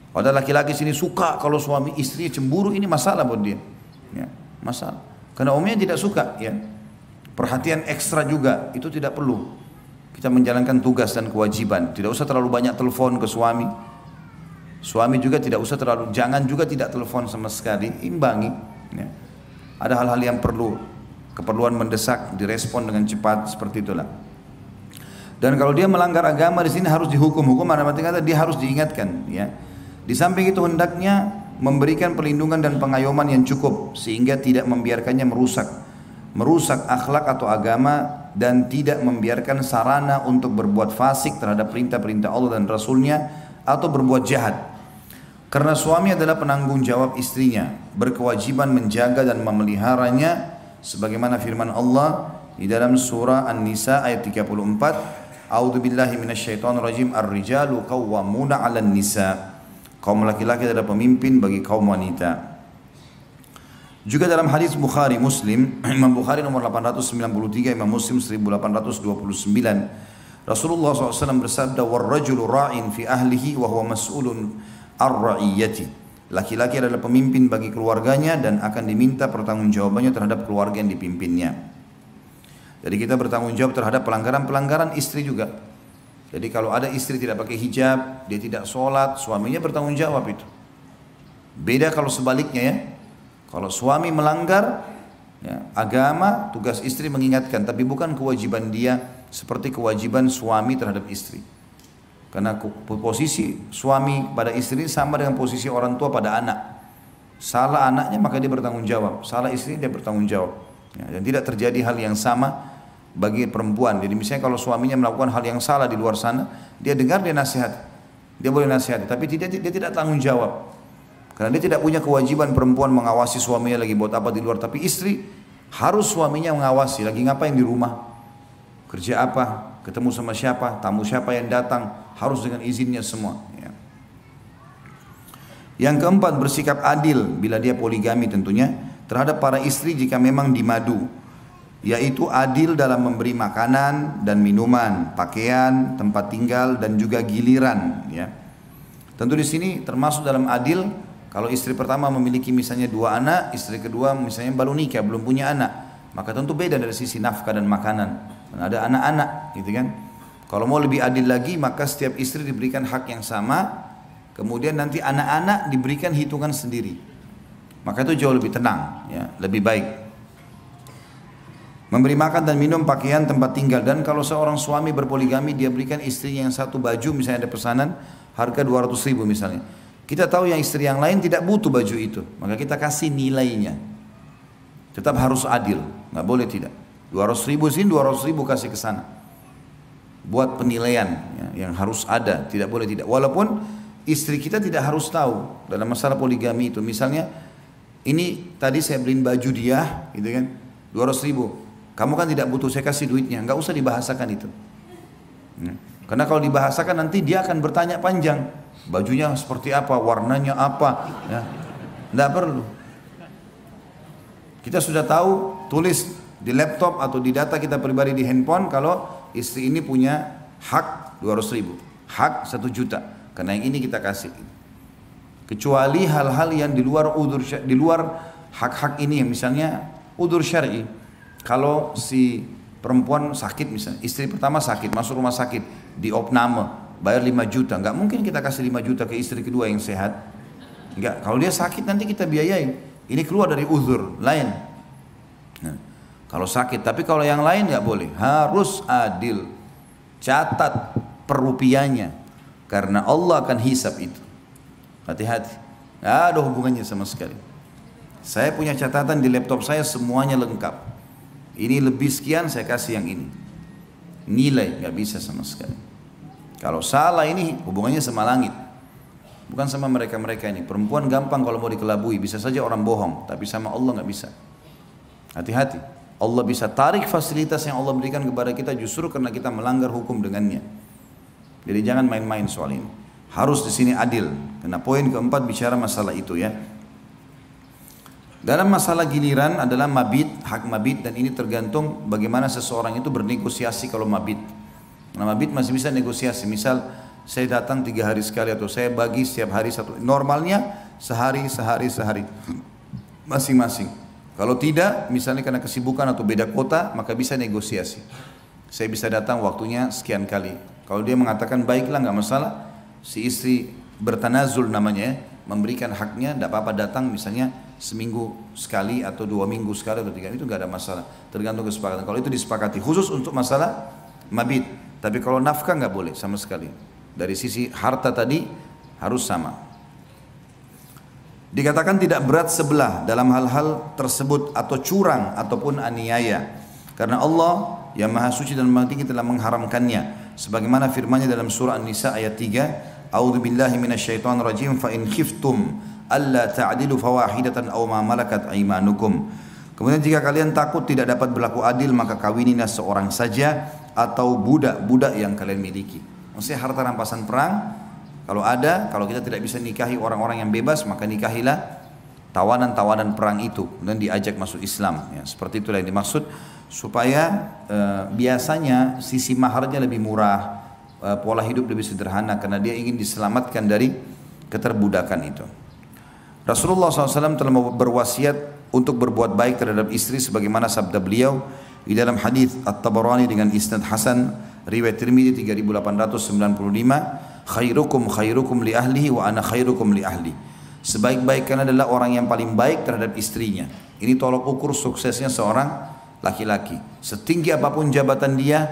Kalau ada laki-laki sini suka kalau suami istri cemburu, ini masalah buat dia. Ya, masalah. Karena umumnya tidak suka ya. Perhatian ekstra juga itu tidak perlu. Kita menjalankan tugas dan kewajiban. Tidak usah terlalu banyak telepon ke suami. Suami juga tidak usah terlalu, jangan juga tidak telepon sama sekali. Imbangi. Ya. Ada hal-hal yang perlu. Keperluan mendesak direspon dengan cepat seperti itulah. Dan kalau dia melanggar agama di sini harus dihukum. Hukum ada arti kata dia harus diingatkan. Ya. Di samping itu hendaknya memberikan perlindungan dan pengayoman yang cukup sehingga tidak membiarkannya merusak akhlak atau agama dan tidak membiarkan sarana untuk berbuat fasik terhadap perintah-perintah Allah dan Rasulnya atau berbuat jahat. Karena suami adalah penanggung jawab istrinya, berkewajiban menjaga dan memeliharanya. Sebagaimana firman Allah di dalam surah An-Nisa ayat 34, A'udzubillahi minasyaitonirrajim, ar-rijalu qawwamuna 'alan nisa. Kaum laki-laki adalah pemimpin bagi kaum wanita. Juga dalam hadis Bukhari Muslim, Imam Bukhari nomor 893, Imam Muslim 1829, Rasulullah SAW bersabda, "War-rajulu ra'in fi ahlihi wa huwa mas'ulun ar-ra'iyyati." Laki-laki adalah pemimpin bagi keluarganya dan akan diminta pertanggungjawabannya terhadap keluarga yang dipimpinnya. Jadi kita bertanggung jawab terhadap pelanggaran-pelanggaran istri juga. Jadi kalau ada istri tidak pakai hijab, dia tidak sholat, suaminya bertanggung jawab itu. Beda kalau sebaliknya ya. Kalau suami melanggar ya, agama, tugas istri mengingatkan, tapi bukan kewajiban dia seperti kewajiban suami terhadap istri. Karena posisi suami pada istri sama dengan posisi orang tua pada anak. Salah anaknya maka dia bertanggung jawab, salah istri dia bertanggung jawab. Ya, dan tidak terjadi hal yang sama bagi perempuan. Jadi misalnya kalau suaminya melakukan hal yang salah di luar sana, dia dengar, dia nasihat, dia boleh nasihat, tapi dia tidak tanggung jawab. Karena dia tidak punya kewajiban perempuan mengawasi suaminya lagi buat apa di luar. Tapi istri harus suaminya mengawasi, lagi ngapain di rumah. kerja apa, ketemu sama siapa, tamu siapa yang datang, harus dengan izinnya semua. Ya. Yang keempat, bersikap adil bila dia poligami tentunya terhadap para istri jika memang dimadu, yaitu adil dalam memberi makanan dan minuman, pakaian, tempat tinggal dan juga giliran. Ya. Tentu di sini termasuk dalam adil kalau istri pertama memiliki misalnya 2 anak, istri kedua misalnya baru nikah belum punya anak, maka tentu beda dari sisi nafkah dan makanan. Dan ada anak-anak, gitu kan? Kalau mau lebih adil lagi, maka setiap istri diberikan hak yang sama, kemudian nanti anak-anak diberikan hitungan sendiri. Maka itu jauh lebih tenang, ya, lebih baik. Memberi makan dan minum, pakaian, tempat tinggal. Dan kalau seorang suami berpoligami, dia berikan istrinya yang satu baju, misalnya ada pesanan harga 200.000 misalnya. Kita tahu yang istri yang lain tidak butuh baju itu, maka kita kasih nilainya. Tetap harus adil, nggak boleh tidak. 200.000 sini, 200.000 kasih ke sana. Buat penilaian, ya, yang harus ada, tidak boleh tidak. Walaupun istri kita tidak harus tahu dalam masalah poligami itu. Misalnya, ini tadi saya beliin baju dia, gitu kan, 200.000. Kamu kan tidak butuh, saya kasih duitnya. Nggak usah dibahasakan itu. Karena kalau dibahasakan nanti dia akan bertanya panjang. Bajunya seperti apa, warnanya apa. Ya. Nggak perlu. Kita sudah tahu, tulis di laptop atau di data kita pribadi di handphone kalau istri ini punya hak 200.000, hak 1 juta. Karena yang ini kita kasih. Kecuali hal-hal yang di luar hak-hak ini, yang misalnya udzur syar'i. Kalau si perempuan sakit misalnya, istri pertama sakit, masuk rumah sakit, diopname, bayar 5 juta. Nggak mungkin kita kasih 5 juta ke istri kedua yang sehat. Nggak, kalau dia sakit nanti kita biayai. Ini keluar dari udzur lain. Nah, kalau sakit, tapi kalau yang lain nggak boleh. Harus adil. Catat per rupiahnya. Karena Allah akan hisab itu. Hati-hati. Nggak ada hubungannya sama sekali. Saya punya catatan di laptop saya, semuanya lengkap. Ini lebih sekian, saya kasih yang ini. Nilai, nggak bisa sama sekali. Kalau salah ini hubungannya sama langit. Bukan sama mereka-mereka ini. Perempuan gampang kalau mau dikelabui, bisa saja orang bohong. Tapi sama Allah nggak bisa. Hati-hati. Allah bisa tarik fasilitas yang Allah berikan kepada kita justru karena kita melanggar hukum dengannya. Jadi jangan main-main soal ini. Harus di sini adil. Karena poin keempat bicara masalah itu ya. Dalam masalah giliran adalah mabit, hak mabit, dan ini tergantung bagaimana seseorang itu bernegosiasi kalau mabit. Nah, mabit masih bisa negosiasi. Misal saya datang 3 hari sekali atau saya bagi setiap hari satu. Normalnya sehari masing-masing. Kalau tidak, misalnya karena kesibukan atau beda kota, maka bisa negosiasi. Saya bisa datang waktunya sekian kali. Kalau dia mengatakan baiklah nggak masalah, si istri bertanazul namanya ya, memberikan haknya, tidak apa-apa datang misalnya seminggu sekali atau 2 minggu sekali atau 3, itu nggak ada masalah. Tergantung kesepakatan. Kalau itu disepakati khusus untuk masalah mabit. Tapi kalau nafkah nggak boleh sama sekali. Dari sisi harta tadi harus sama. Dikatakan tidak berat sebelah dalam hal-hal tersebut atau curang ataupun aniaya. Karena Allah yang Maha Suci dan Maha Tinggi telah mengharamkannya. Sebagaimana firman-Nya dalam surah An-Nisa ayat 3, A'udzu billahi minasyaitonir rajim, fa in khiftum alla ta'dilu fawahidatan aw ma malakat aymanukum. Kemudian jika kalian takut tidak dapat berlaku adil, maka kawinilah seorang saja atau budak-budak yang kalian miliki. Maksudnya harta rampasan perang, kalau ada, kalau kita tidak bisa nikahi orang-orang yang bebas, maka nikahilah tawanan-tawanan perang itu dan diajak masuk Islam. Ya, seperti itulah yang dimaksud, supaya biasanya sisi maharnya lebih murah, pola hidup lebih sederhana, karena dia ingin diselamatkan dari keterbudakan itu. Rasulullah SAW telah berwasiat untuk berbuat baik terhadap istri sebagaimana sabda beliau di dalam hadis At-Tabarani dengan isnad hasan, riwayat Tirmidzi 3895, khairukum li ahlihi wa ana khairukum li ahli. Sebaik-baik kalian adalah orang yang paling baik terhadap istrinya. Ini tolok ukur suksesnya seorang laki-laki. Setinggi apapun jabatan dia,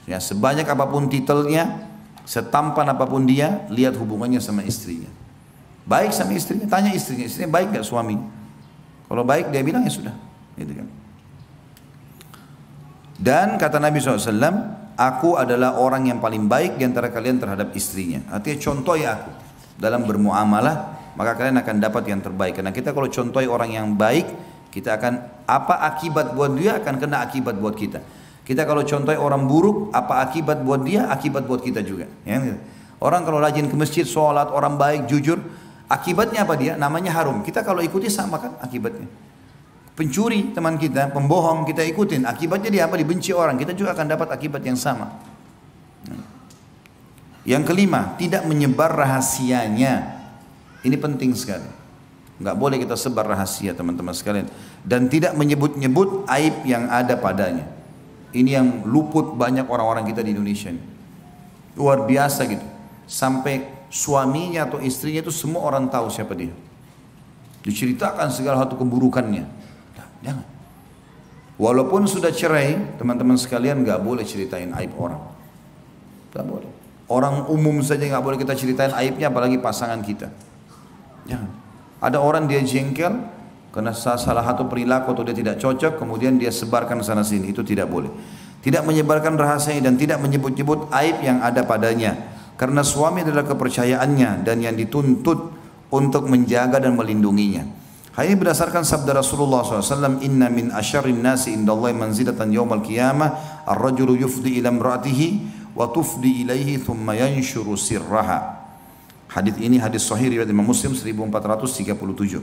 ya, sebanyak apapun titelnya, setampan apapun dia, lihat hubungannya sama istrinya. Baik sama istrinya, tanya istrinya baik gak suami? Kalau baik dia bilang ya sudah, gitu kan. Dan kata Nabi SAW, aku adalah orang yang paling baik di antara kalian terhadap istrinya. Artinya contohi aku dalam bermuamalah, maka kalian akan dapat yang terbaik. Karena kita kalau contohi orang yang baik, kita akan, apa akibat buat dia akan kena akibat buat kita. Kita kalau contoh orang buruk, apa akibat buat dia, akibat buat kita juga. Ya. Orang kalau rajin ke masjid, sholat, orang baik, jujur, akibatnya apa dia? Namanya harum. Kita kalau ikuti sama kan akibatnya. Pencuri teman kita, pembohong kita ikutin, akibatnya dia apa? Dibenci orang. Kita juga akan dapat akibat yang sama. Yang kelima, tidak menyebar rahasianya. Ini penting sekali. Nggak boleh kita sebar rahasia teman-teman sekalian. Dan tidak menyebut-nyebut aib yang ada padanya. Ini yang luput banyak orang-orang kita di Indonesia ini. Luar biasa gitu. Sampai suaminya atau istrinya itu semua orang tahu siapa dia. Diceritakan segala satu keburukannya. Nah, jangan. Walaupun sudah cerai, teman-teman sekalian nggak boleh ceritain aib orang. Nggak boleh. Orang umum saja nggak boleh kita ceritain aibnya, apalagi pasangan kita. Jangan. Ada orang dia jengkel karena salah satu perilaku atau dia tidak cocok, kemudian dia sebarkan sana sini, itu tidak boleh. Tidak menyebarkan rahasia dan tidak menyebut-nyebut aib yang ada padanya, karena suami adalah kepercayaannya dan yang dituntut untuk menjaga dan melindunginya. Hal ini berdasarkan sabda Rasulullah SAW, Inna min asyarrin nasi indallahi manzilatan yawmal qiyamah ar-rajulu yufdi ila imra'atihi wa tufdi ilaihi thumma yanshuru sirraha. Hadis ini hadis sahih riwayat Imam Muslim 1437.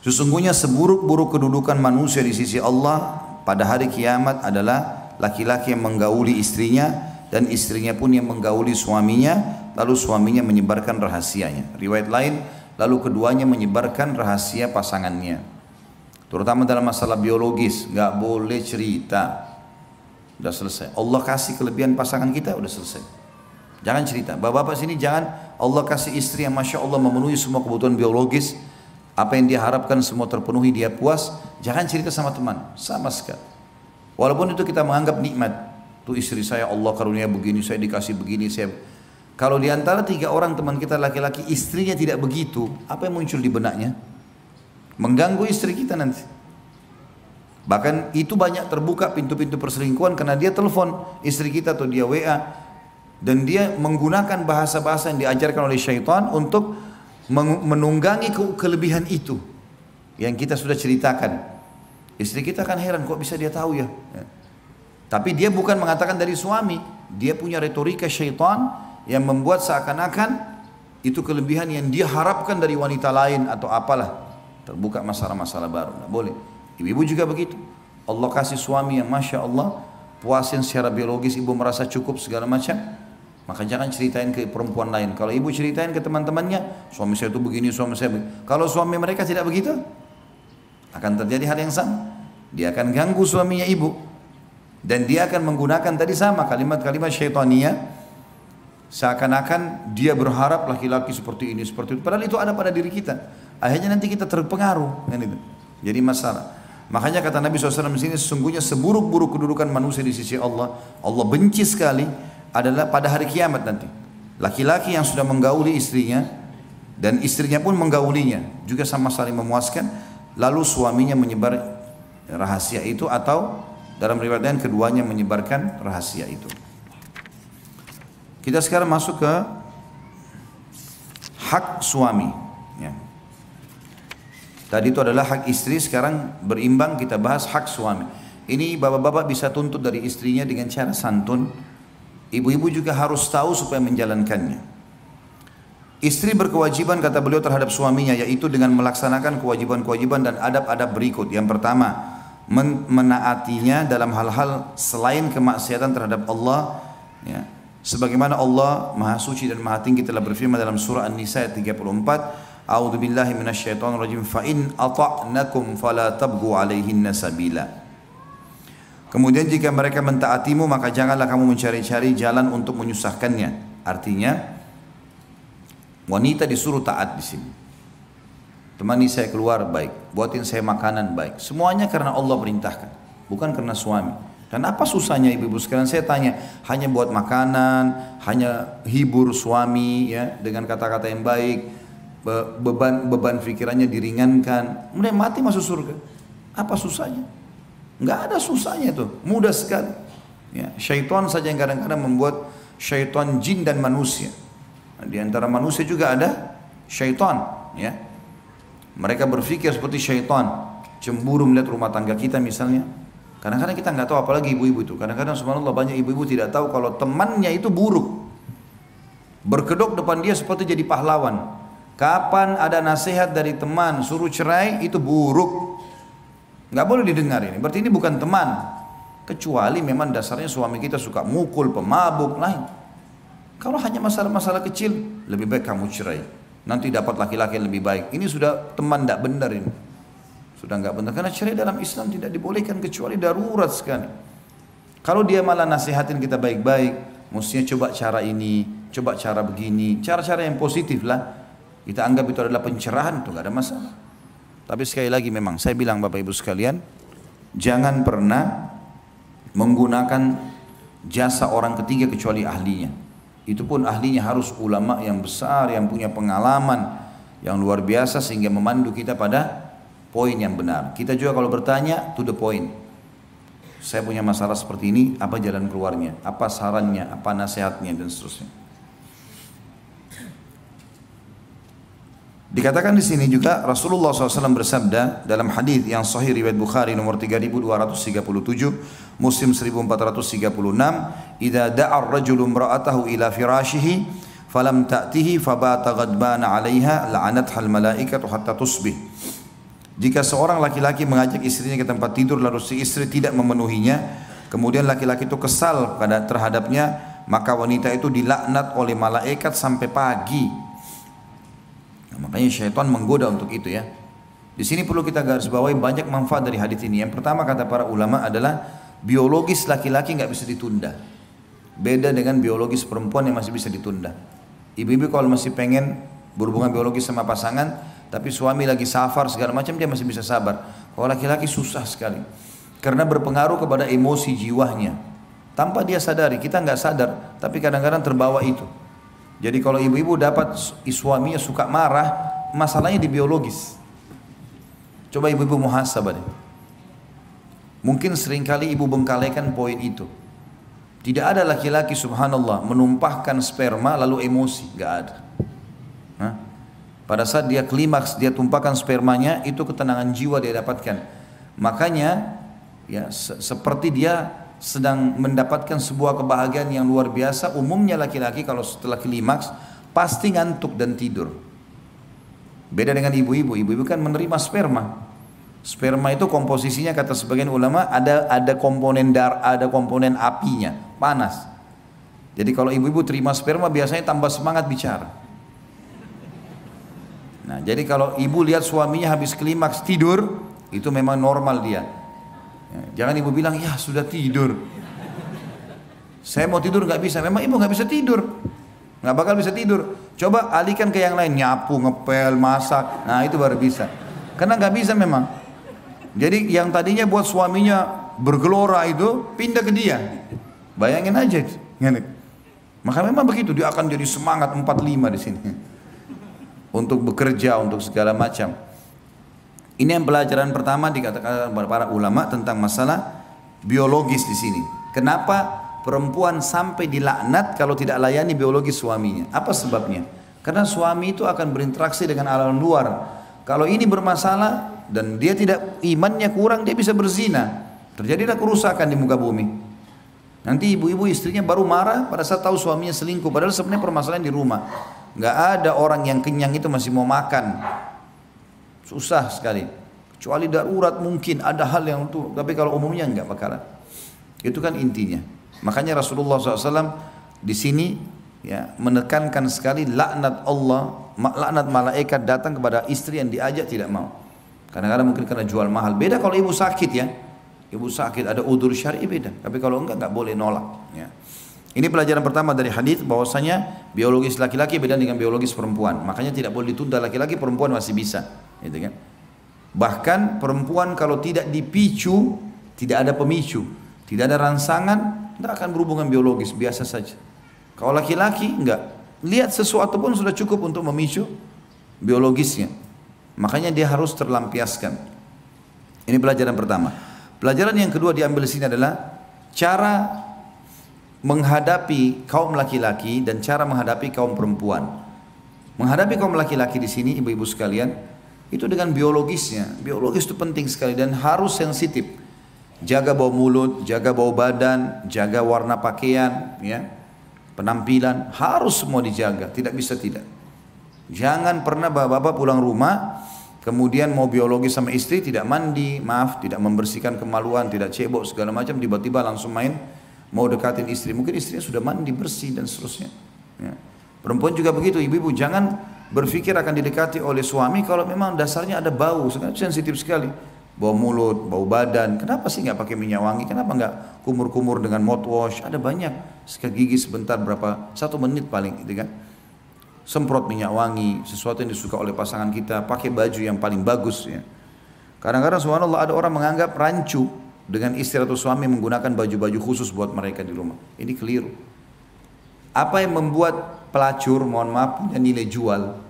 Sesungguhnya seburuk-buruk kedudukan manusia di sisi Allah pada hari kiamat adalah laki-laki yang menggauli istrinya dan istrinya pun yang menggauli suaminya, lalu suaminya menyebarkan rahasianya. Riwayat lain, lalu keduanya menyebarkan rahasia pasangannya. Terutama dalam masalah biologis, nggak boleh cerita. Udah selesai. Allah kasih kelebihan pasangan kita, udah selesai. Jangan cerita. Bapak-bapak sini jangan, Allah kasih istri yang Masya Allah memenuhi semua kebutuhan biologis. Apa yang dia harapkan semua terpenuhi, dia puas. Jangan cerita sama teman, sama sekali. Walaupun itu kita menganggap nikmat. Tuh istri saya Allah karunia begini, saya dikasih begini. Kalau di antara 3 orang teman kita laki-laki, istrinya tidak begitu, apa yang muncul di benaknya? Mengganggu istri kita nanti. Bahkan itu banyak terbuka pintu-pintu perselingkuhan karena dia telepon istri kita atau dia WA. Dan dia menggunakan bahasa-bahasa yang diajarkan oleh syaitan untuk menunggangi kelebihan itu yang kita sudah ceritakan. Istri kita kan heran, kok bisa dia tahu ya? Tapi dia bukan mengatakan dari suami, dia punya retorika syaitan yang membuat seakan-akan itu kelebihan yang dia harapkan dari wanita lain atau apalah. Terbuka masalah-masalah baru. Nggak boleh. Ibu-ibu juga begitu. Allah kasih suami yang Masya Allah puasin secara biologis, ibu merasa cukup segala macam. Maka jangan ceritain ke perempuan lain. Kalau ibu ceritain ke teman-temannya, suami saya itu begini, suami saya begini. Kalau suami mereka tidak begitu, akan terjadi hal yang sama. Dia akan ganggu suaminya ibu. Dan dia akan menggunakan tadi sama kalimat-kalimat syaitaniyah. Seakan-akan dia berharap laki-laki seperti ini, seperti itu. Padahal itu ada pada diri kita. Akhirnya nanti kita terpengaruh. Kan itu. Jadi masalah. Makanya kata Nabi SAW di sini, sesungguhnya seburuk-buruk kedudukan manusia di sisi Allah, Allah benci sekali, adalah pada hari kiamat nanti. Laki-laki yang sudah menggauli istrinya dan istrinya pun menggaulinya juga sama saling memuaskan, lalu suaminya menyebar rahasia itu atau dalam riwayat lain keduanya menyebarkan rahasia itu. Kita sekarang masuk ke hak suami ya. Tadi itu adalah hak istri, sekarang berimbang kita bahas hak suami. Ini bapak-bapak bisa tuntut dari istrinya dengan cara santun. Ibu-ibu juga harus tahu supaya menjalankannya. Istri berkewajiban kata beliau terhadap suaminya, yaitu dengan melaksanakan kewajiban-kewajiban dan adab-adab berikut. Yang pertama, menaatinya dalam hal-hal selain kemaksiatan terhadap Allah ya. Sebagaimana Allah Maha Suci dan Maha Tinggi telah berfirman dalam surah An-Nisa ayat 34, A'udzu billahi minasyaitonir rajim, fa in ata'nakum fala tabghu 'alaihinna sabila. Kemudian jika mereka mentaatimu, maka janganlah kamu mencari-cari jalan untuk menyusahkannya. Artinya wanita disuruh taat di sini. Temani saya keluar baik, buatin saya makanan baik. Semuanya karena Allah perintahkan, bukan karena suami. Dan apa susahnya ibu-ibu sekalian? Saya tanya, hanya buat makanan, hanya hibur suami ya dengan kata-kata yang baik, beban pikirannya diringankan, kemudian mati masuk surga. Apa susahnya? Nggak ada susahnya itu, mudah sekali. Ya, syaitan saja yang kadang-kadang membuat syaitan jin dan manusia. Nah, di antara manusia juga ada syaitan. Ya, mereka berpikir seperti syaitan, cemburu melihat rumah tangga kita misalnya, Kadang-kadang kita nggak tahu, apalagi ibu-ibu itu. Kadang-kadang subhanallah banyak ibu-ibu tidak tahu kalau temannya itu buruk. Berkedok depan dia seperti jadi pahlawan. Kapan ada nasihat dari teman suruh cerai itu buruk. Nggak boleh didengar ini. Berarti ini bukan teman. Kecuali memang dasarnya suami kita suka mukul, pemabuk, lain. Kalau hanya masalah-masalah kecil, lebih baik kamu cerai. Nanti dapat laki-laki yang lebih baik. Ini sudah teman tidak benar ini. Sudah nggak benar. Karena cerai dalam Islam tidak dibolehkan kecuali darurat sekali. Kalau dia malah nasihatin kita baik-baik, mestinya coba cara ini, coba cara begini, cara-cara yang positif lah. Kita anggap itu adalah pencerahan, itu nggak ada masalah. Tapi sekali lagi memang saya bilang Bapak Ibu sekalian, jangan pernah menggunakan jasa orang ketiga kecuali ahlinya. Itu pun ahlinya harus ulama yang besar, yang punya pengalaman yang luar biasa sehingga memandu kita pada poin yang benar. Kita juga kalau bertanya to the point. Saya punya masalah seperti ini, apa jalan keluarnya, apa sarannya, apa nasihatnya dan seterusnya. Dikatakan di sini juga Rasulullah SAW bersabda dalam hadis yang sahih riwayat Bukhari nomor 3237, Muslim 1436, "Idza da'a ar-rajulu imra'atahu ila firashihi falam ta'tihi fabata ghadbana 'alaiha la'anatha al-malaikatu hatta tusbih." Jika seorang laki-laki mengajak istrinya ke tempat tidur lalu si istri tidak memenuhinya, kemudian laki-laki itu kesal terhadapnya, maka wanita itu dilaknat oleh malaikat sampai pagi. Nah, makanya syaitan menggoda untuk itu ya. Di sini perlu kita garis bawahi banyak manfaat dari hadis ini. Yang pertama kata para ulama adalah biologis laki-laki nggak bisa ditunda. Beda dengan biologis perempuan yang masih bisa ditunda. Ibu-ibu kalau masih pengen berhubungan biologis sama pasangan, tapi suami lagi safar segala macam, dia masih bisa sabar. Kalau laki-laki susah sekali, karena berpengaruh kepada emosi jiwanya. Tanpa dia sadari, kita nggak sadar, tapi kadang-kadang terbawa itu. Jadi kalau ibu-ibu dapat suaminya suka marah, masalahnya di biologis. Coba ibu-ibu muhasabah deh. Mungkin seringkali ibu bengkalikan poin itu. Tidak ada laki-laki subhanallah menumpahkan sperma lalu emosi, nggak ada. Hah? Pada saat dia klimaks, dia tumpahkan spermanya, itu ketenangan jiwa dia dapatkan. Makanya ya seperti dia sedang mendapatkan sebuah kebahagiaan yang luar biasa. Umumnya laki-laki kalau setelah klimaks pasti ngantuk dan tidur. Beda dengan ibu-ibu. Ibu-ibu kan menerima sperma. Sperma itu komposisinya kata sebagian ulama ada komponen ada komponen apinya, panas. Jadi kalau ibu-ibu terima sperma biasanya tambah semangat bicara. Nah, jadi kalau ibu lihat suaminya habis klimaks tidur, itu memang normal dia. Ya, jangan ibu bilang, ya sudah tidur. Saya mau tidur nggak bisa. Memang ibu nggak bisa tidur, nggak bakal bisa tidur. Coba alihkan ke yang lain, nyapu, ngepel, masak. Nah itu baru bisa. Karena nggak bisa memang. Jadi yang tadinya buat suaminya bergelora itu pindah ke dia. Bayangin aja. Maka memang begitu, dia akan jadi semangat 45 di sini. Untuk bekerja, untuk segala macam. Ini yang pelajaran pertama dikatakan para ulama tentang masalah biologis di sini. Kenapa perempuan sampai dilaknat kalau tidak layani biologis suaminya? Apa sebabnya? Karena suami itu akan berinteraksi dengan alam luar. Kalau ini bermasalah dan dia tidak, imannya kurang, dia bisa berzina. Terjadilah kerusakan di muka bumi. Nanti ibu-ibu istrinya baru marah pada saat tahu suaminya selingkuh. Padahal sebenarnya permasalahan di rumah. Nggak ada orang yang kenyang itu masih mau makan. Susah sekali. Kecuali darurat mungkin ada hal yang itu. Tapi kalau umumnya nggak bakalan. Itu kan intinya. Makanya Rasulullah SAW di sini ya menekankan sekali laknat Allah, laknat malaikat datang kepada istri yang diajak tidak mau. Kadang-kadang mungkin karena jual mahal. Beda kalau ibu sakit ya. Ibu sakit ada udzur syar'i beda. Tapi kalau enggak boleh nolak. Ya. Ini pelajaran pertama dari hadis bahwasanya biologis laki-laki beda dengan biologis perempuan. Makanya tidak boleh ditunda laki-laki, perempuan masih bisa, gitu kan? Bahkan perempuan kalau tidak dipicu, tidak ada pemicu, tidak ada rangsangan, tidak akan berhubungan biologis, biasa saja. Kalau laki-laki enggak, lihat sesuatu pun sudah cukup untuk memicu biologisnya. Makanya dia harus terlampiaskan. Ini pelajaran pertama. Pelajaran yang kedua diambil di sini adalah cara menghadapi kaum laki-laki dan cara menghadapi kaum perempuan. Menghadapi kaum laki-laki di sini, ibu-ibu sekalian, itu dengan biologisnya. Biologis itu penting sekali dan harus sensitif. jaga bau mulut, jaga bau badan, jaga warna pakaian, ya, penampilan, harus semua dijaga, tidak bisa tidak. Jangan pernah bapak-bapak pulang rumah, kemudian mau biologi sama istri, tidak mandi, maaf, tidak membersihkan kemaluan, tidak cebok segala macam, tiba-tiba langsung main, mau dekatin istri, mungkin istrinya sudah mandi, bersih dan seterusnya. Ya. Perempuan juga begitu, ibu-ibu jangan berpikir akan didekati oleh suami kalau memang dasarnya ada bau, sekarang sensitif sekali. Bau mulut, bau badan, kenapa sih nggak pakai minyak wangi, kenapa nggak kumur-kumur dengan mouthwash, ada banyak, sikat gigi sebentar berapa, 1 menit paling gitu kan. Semprot minyak wangi, sesuatu yang disuka oleh pasangan kita, pakai baju yang paling bagus ya. Kadang-kadang subhanallah ada orang menganggap rancu dengan istri atau suami menggunakan baju-baju khusus buat mereka di rumah. Ini keliru. Apa yang membuat pelacur, mohon maaf, punya nilai jual?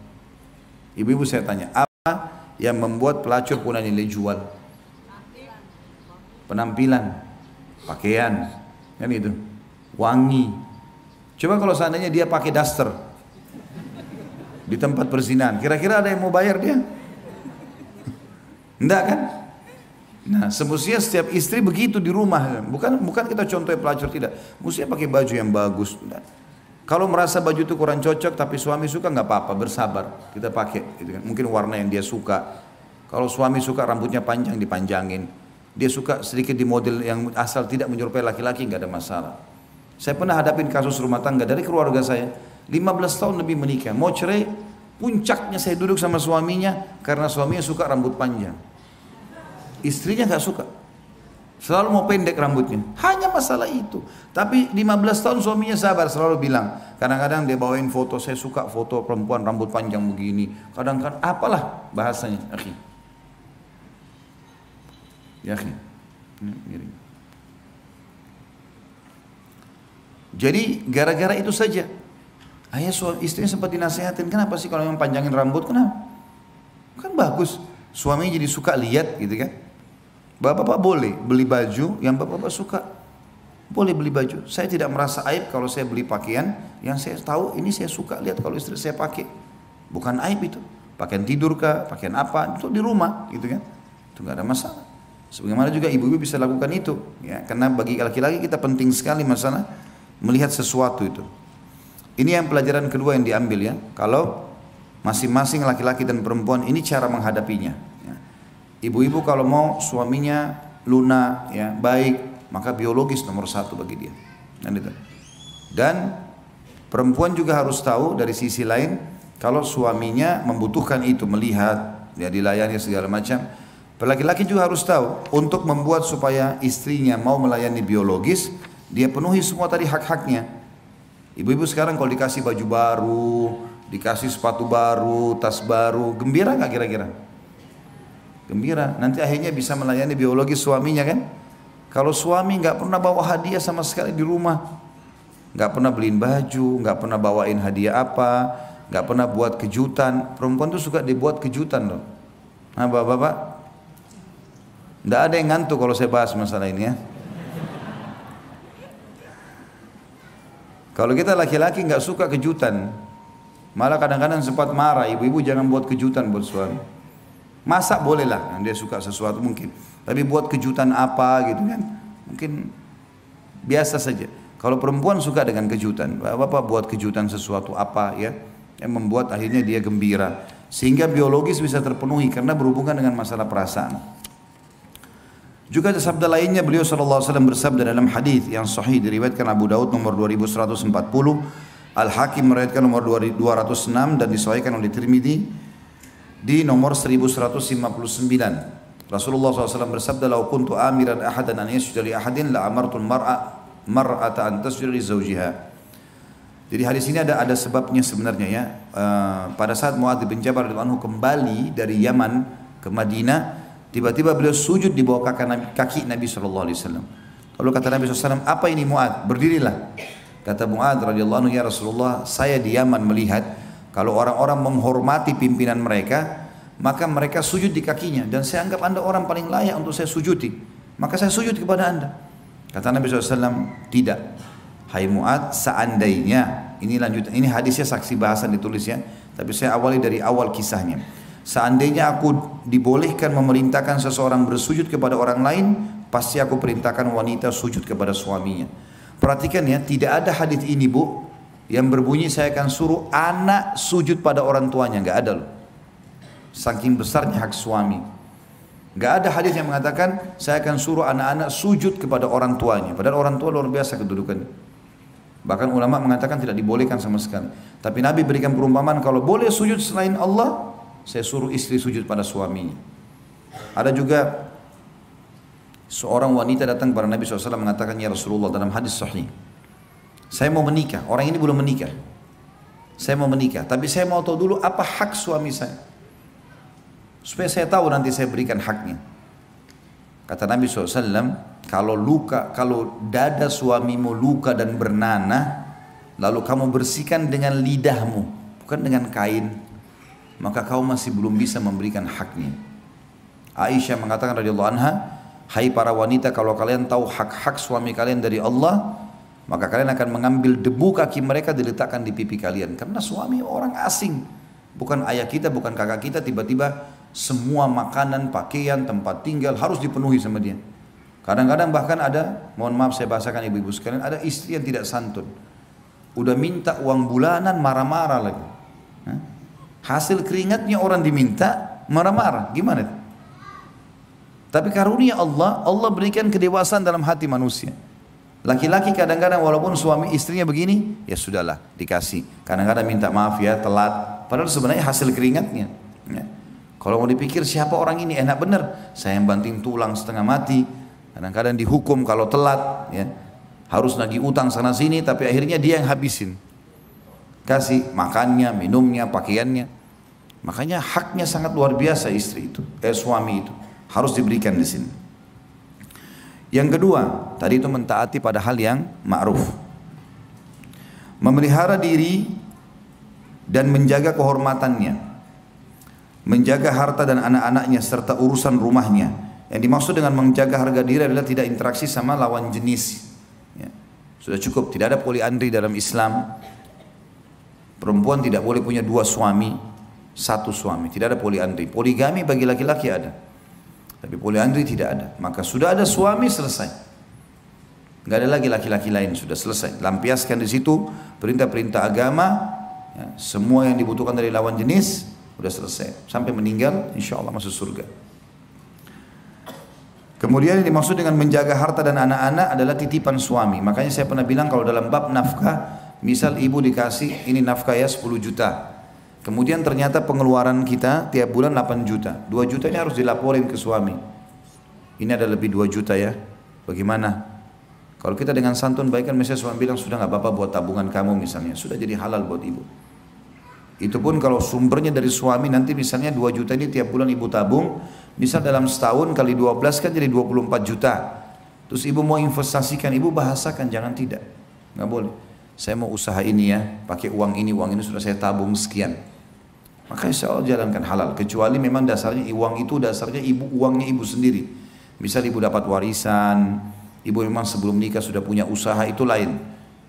Ibu-ibu saya tanya, apa yang membuat pelacur punya nilai jual? Penampilan, pakaian, kan itu, wangi. Coba kalau seandainya dia pakai daster di tempat perzinahan, kira-kira ada yang mau bayar dia? Enggak kan? Nah, semestinya setiap istri begitu di rumah, bukan kita contoh pelacur, tidak. Mestinya pakai baju yang bagus. Kalau merasa baju itu kurang cocok tapi suami suka, nggak apa-apa, bersabar, kita pakai gitu kan. Mungkin warna yang dia suka. Kalau suami suka rambutnya panjang, dipanjangin. Dia suka sedikit di model yang asal tidak menyerupai laki-laki, nggak ada masalah. Saya pernah hadapin kasus rumah tangga dari keluarga saya, 15 tahun lebih menikah, mau cerai, puncaknya saya duduk sama suaminya karena suaminya suka rambut panjang, istrinya nggak suka, selalu mau pendek rambutnya, hanya masalah itu. Tapi 15 tahun suaminya sabar, selalu bilang, kadang-kadang dia bawain foto, saya suka foto perempuan rambut panjang begini, kadang-kadang apalah bahasanya, akhi. Ya akhi. Jadi gara-gara itu saja, ayah istrinya sempat dinasehatin, kenapa sih kalau yang panjangin rambut, kenapa? Kan bagus, suaminya jadi suka lihat gitu kan. Bapak-bapak boleh beli baju yang bapak-bapak suka, boleh beli baju. Saya tidak merasa aib kalau saya beli pakaian yang saya tahu ini saya suka lihat kalau istri saya pakai, bukan aib itu. Pakaian tidur kah, pakaian apa, itu di rumah gitu kan, itu nggak ada masalah. Sebagaimana juga ibu-ibu bisa lakukan itu, ya, karena bagi laki-laki kita penting sekali masalah melihat sesuatu itu. Ini yang pelajaran kedua yang diambil ya, kalau masing-masing laki-laki dan perempuan ini cara menghadapinya. Ya. Ibu-ibu kalau mau suaminya lunak, ya, baik, maka biologis nomor 1 bagi dia. Dan perempuan juga harus tahu dari sisi lain, kalau suaminya membutuhkan itu, melihat, ya, dilayani segala macam. Laki-laki juga harus tahu untuk membuat supaya istrinya mau melayani biologis, dia penuhi semua tadi hak-haknya. Ibu-ibu sekarang kalau dikasih baju baru, dikasih sepatu baru, tas baru, gembira nggak kira-kira? Gembira. Nanti akhirnya bisa melayani biologis suaminya kan? Kalau suami nggak pernah bawa hadiah sama sekali di rumah, nggak pernah beliin baju, nggak pernah bawain hadiah apa, nggak pernah buat kejutan. Perempuan tuh suka dibuat kejutan loh. Nah bapak-bapak, nggak ada yang ngantuk kalau saya bahas masalah ini ya. Kalau kita laki-laki nggak suka kejutan, malah kadang-kadang sempat marah, ibu-ibu jangan buat kejutan buat suami. Masak boleh lah, dia suka sesuatu mungkin, tapi buat kejutan apa gitu kan, mungkin biasa saja. Kalau perempuan suka dengan kejutan, bapak buat kejutan sesuatu apa ya, yang membuat akhirnya dia gembira, sehingga biologis bisa terpenuhi karena berhubungan dengan masalah perasaan. Juga ada sabda lainnya, beliau SAW bersabda dalam hadis yang sahih diriwayatkan Abu Daud nomor 2140, Al-Hakim meriwayatkan nomor 206 dan disahihkan oleh Tirmidzi di nomor 1159. Rasulullah SAW bersabda, "Lau kuntu amiran ahadan an yasjuda li ahadin la amartul mar'ata an tasjuda li zawjiha." Jadi hadis ini ada sebabnya sebenarnya ya. Pada saat Muadz bin Jabal radhiyallahu anhu kembali dari Yaman ke Madinah, tiba-tiba beliau sujud di bawah kaki Nabi SAW. Lalu kata Nabi SAW, apa ini Muadz? Berdirilah. Kata Muadz radhiyallahu anhu, ya Rasulullah, saya di Yaman melihat kalau orang-orang menghormati pimpinan mereka, maka mereka sujud di kakinya. Dan saya anggap anda orang paling layak untuk saya sujudi. Maka saya sujud kepada anda. Kata Nabi SAW, tidak. Hai Muadz, seandainya, ini lanjutan, ini hadisnya saksi bahasan ditulisnya, tapi saya awali dari awal kisahnya. Seandainya aku dibolehkan memerintahkan seseorang bersujud kepada orang lain, pasti aku perintahkan wanita sujud kepada suaminya. Perhatikan ya, tidak ada hadis ini Bu yang berbunyi saya akan suruh anak sujud pada orang tuanya, nggak ada loh. Saking besarnya hak suami. Nggak ada hadis yang mengatakan saya akan suruh anak-anak sujud kepada orang tuanya. Padahal orang tua luar biasa kedudukannya. Bahkan ulama mengatakan tidak dibolehkan sama sekali. Tapi Nabi berikan perumpamaan kalau boleh sujud selain Allah, saya suruh istri sujud pada suaminya. Ada juga seorang wanita datang kepada Nabi SAW mengatakan, ya Rasulullah, dalam hadis sahih, saya mau menikah, orang ini belum menikah. Saya mau menikah, tapi saya mau tahu dulu apa hak suami saya. Supaya saya tahu nanti saya berikan haknya. Kata Nabi SAW, kalau dada suamimu luka dan bernanah, lalu kamu bersihkan dengan lidahmu, bukan dengan kain, maka kau masih belum bisa memberikan haknya. Aisyah mengatakan radhiyallahu anha, hai para wanita, kalau kalian tahu hak-hak suami kalian dari Allah, maka kalian akan mengambil debu kaki mereka diletakkan di pipi kalian. Karena suami orang asing, bukan ayah kita, bukan kakak kita, tiba-tiba semua makanan, pakaian, tempat tinggal harus dipenuhi sama dia. Kadang-kadang bahkan ada, mohon maaf saya bahasakan ibu-ibu sekalian, ada istri yang tidak santun. Udah minta uang bulanan marah-marah lagi. Hasil keringatnya orang diminta marah-marah, gimana itu? Tapi karunia Allah, Allah berikan kedewasaan dalam hati manusia. Laki-laki kadang-kadang walaupun suami istrinya begini, ya sudahlah dikasih. Kadang-kadang minta maaf ya, telat. Padahal sebenarnya hasil keringatnya. Ya. Kalau mau dipikir siapa orang ini enak bener, saya yang banting tulang setengah mati. Kadang-kadang dihukum kalau telat, ya. Harus nagih utang sana sini, tapi akhirnya dia yang habisin. Kasih makannya, minumnya, pakaiannya. Makanya haknya sangat luar biasa istri itu, suami itu. Harus diberikan di sini. Yang kedua, tadi itu mentaati pada hal yang ma'ruf. Memelihara diri dan menjaga kehormatannya. Menjaga harta dan anak-anaknya serta urusan rumahnya. Yang dimaksud dengan menjaga harga diri adalah tidak interaksi sama lawan jenis. Ya. Sudah cukup, tidak ada poliandri dalam Islam. Perempuan tidak boleh punya dua suami, satu suami. Tidak ada poliandri. Poligami bagi laki-laki ada. Tapi poliandri tidak ada. Maka sudah ada suami, selesai. Nggak ada lagi laki-laki lain, sudah selesai. Lampiaskan di situ perintah-perintah agama, ya, semua yang dibutuhkan dari lawan jenis, sudah selesai. Sampai meninggal, insya Allah masuk surga. Kemudian yang dimaksud dengan menjaga harta dan anak-anak adalah titipan suami. Makanya saya pernah bilang kalau dalam bab nafkah, misal ibu dikasih, ini nafkah ya 10 juta. Kemudian ternyata pengeluaran kita tiap bulan 8 juta. 2 juta ini harus dilaporin ke suami. Ini ada lebih 2 juta ya. Bagaimana? Kalau kita dengan santun baik kan misalnya suami bilang sudah nggak apa-apa buat tabungan kamu misalnya. Sudah jadi halal buat ibu. Itu pun kalau sumbernya dari suami, nanti misalnya 2 juta ini tiap bulan ibu tabung. Misal dalam setahun kali 12 kan jadi 24 juta. Terus ibu mau investasikan, ibu bahasakan, jangan tidak. Nggak boleh. Saya mau usaha ini ya, pakai uang ini sudah saya tabung sekian. Maka insya Allah jalankan halal. Kecuali memang dasarnya uang itu dasarnya uangnya ibu sendiri. Misal ibu dapat warisan, ibu memang sebelum nikah sudah punya usaha, itu lain.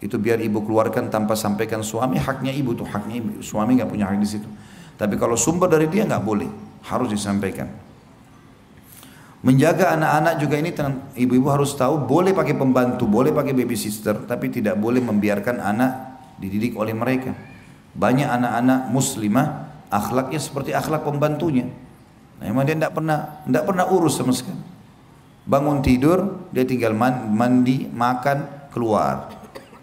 Itu biar ibu keluarkan tanpa sampaikan suami, haknya ibu tuh, haknya ibu. Suami nggak punya hak di situ. Tapi kalau sumber dari dia nggak boleh, harus disampaikan. Menjaga anak-anak juga ini ibu-ibu harus tahu, boleh pakai pembantu, boleh pakai babysitter, tapi tidak boleh membiarkan anak dididik oleh mereka. Banyak anak-anak muslimah akhlaknya seperti akhlak pembantunya. Nah, memang dia tidak pernah urus sama sekali. Bangun tidur, dia tinggal mandi, makan, keluar.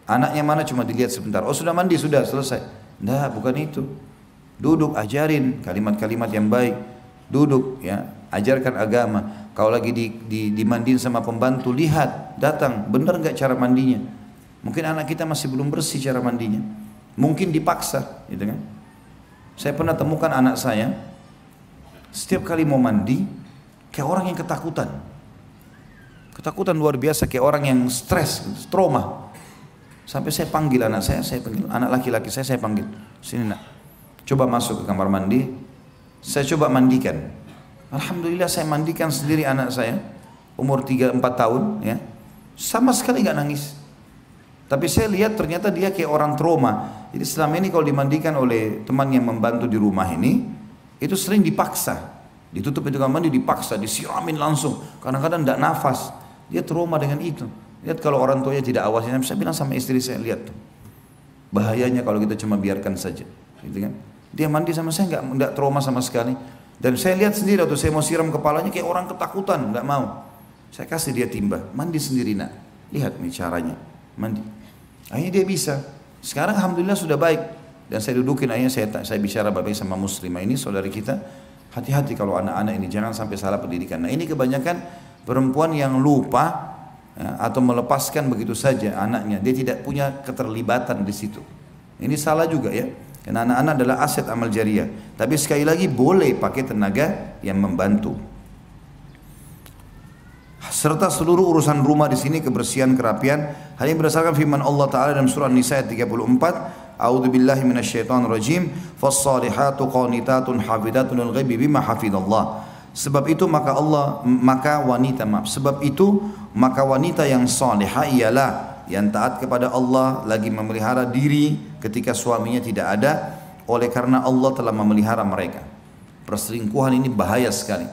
Anaknya mana cuma dilihat sebentar. Oh sudah mandi, sudah selesai. Tidak, bukan itu. Duduk, ajarin kalimat-kalimat yang baik. Duduk, ya, ajarkan agama. Kalau lagi dimandiin sama pembantu, lihat, datang, benar nggak cara mandinya? Mungkin anak kita masih belum bersih cara mandinya. Mungkin dipaksa, gitu kan? Saya pernah temukan anak saya, setiap kali mau mandi, kayak orang yang ketakutan. Ketakutan luar biasa, kayak orang yang stres, trauma. Sampai saya panggil anak saya panggil anak laki-laki saya panggil, sini nak, coba masuk ke kamar mandi, saya coba mandikan. Alhamdulillah saya mandikan sendiri anak saya, umur 3-4 tahun, ya, sama sekali nggak nangis. Tapi saya lihat ternyata dia kayak orang trauma. Jadi selama ini kalau dimandikan oleh teman yang membantu di rumah ini, itu sering dipaksa. Ditutup itu kamar mandi, dipaksa, disiramin langsung. Kadang-kadang tidak nafas. Dia trauma dengan itu. Lihat kalau orang tuanya tidak awasin, saya bilang sama istri saya, lihat tuh. Bahayanya kalau kita cuma biarkan saja. Gitu kan? Dia mandi sama saya enggak trauma sama sekali. Dan saya lihat sendiri waktu saya mau siram kepalanya kayak orang ketakutan, enggak mau. Saya kasih dia timba, mandi sendiri nak. Lihat nih caranya, mandi. Akhirnya dia bisa. Sekarang alhamdulillah sudah baik. Dan saya dudukin akhirnya saya bicara baik sama muslimah ini saudari kita. Hati-hati kalau anak-anak ini jangan sampai salah pendidikan. Nah ini kebanyakan perempuan yang lupa ya, atau melepaskan begitu saja anaknya. Dia tidak punya keterlibatan di situ. Ini salah juga ya. Karena anak-anak adalah aset amal jariah. Tapi sekali lagi boleh pakai tenaga yang membantu. Serta seluruh urusan rumah di sini kebersihan, kerapian. Hal ini berdasarkan firman Allah Taala dalam surah Nisa ayat 34. A'udzu billahi minasyaitonir rajim. Fas-salihatu qanitatun hafidatun lil ghaibi bima hafidallah. Sebab itu maka wanita yang salihah ialah yang taat kepada Allah lagi memelihara diri ketika suaminya tidak ada oleh karena Allah telah memelihara mereka. Perselingkuhan ini bahaya sekali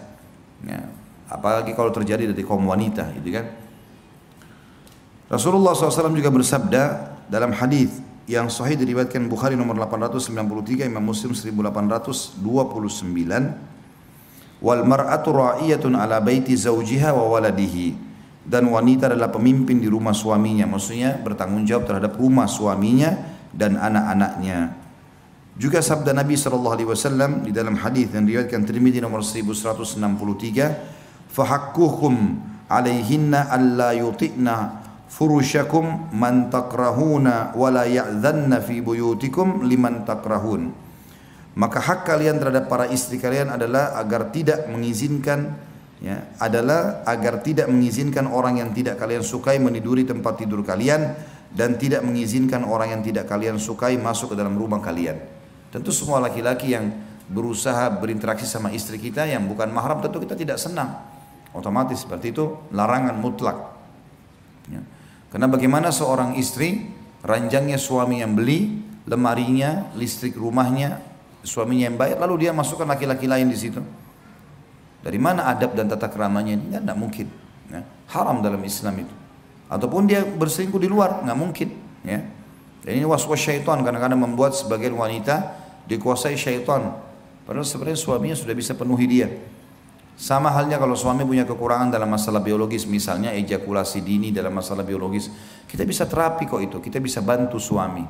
ya, apalagi kalau terjadi dari kaum wanita gitu kan. Rasulullah SAW juga bersabda dalam hadis yang sahih diriwayatkan Bukhari nomor 893, Imam Muslim 1829, wal mar'atu ra'iyatun ala baiti zawjiha wa waladihi. Dan wanita adalah pemimpin di rumah suaminya, maksudnya bertanggung jawab terhadap rumah suaminya dan anak-anaknya. Juga sabda Nabi SAW di dalam hadis yang diriwayatkan Tirmidzi nomor 1163, fahakkuhum alaihinna alla yuti'na furushakum man takrahuna wa la ya'dhanna fi buyutikum liman takrahun. Maka hak kalian terhadap para istri kalian adalah agar tidak mengizinkan orang yang tidak kalian sukai meniduri tempat tidur kalian dan tidak mengizinkan orang yang tidak kalian sukai masuk ke dalam rumah kalian. Tentu semua laki-laki yang berusaha berinteraksi sama istri kita yang bukan mahram tentu kita tidak senang. Otomatis seperti itu larangan mutlak. Ya. Karena bagaimana seorang istri ranjangnya suami yang beli, lemarinya, listrik rumahnya suaminya yang bayar, lalu dia masukkan laki-laki lain di situ. Dari mana adab dan tata keramanya ini? Tidak mungkin. Ya. Haram dalam Islam itu. Ataupun dia berselingkuh di luar, nggak mungkin. Ya. Dan ini waswas syaitan kadang-kadang membuat sebagian wanita dikuasai syaitan. Padahal sebenarnya suaminya sudah bisa penuhi dia. Sama halnya kalau suami punya kekurangan dalam masalah biologis, misalnya ejakulasi dini dalam masalah biologis, kita bisa terapi kok itu. Kita bisa bantu suami.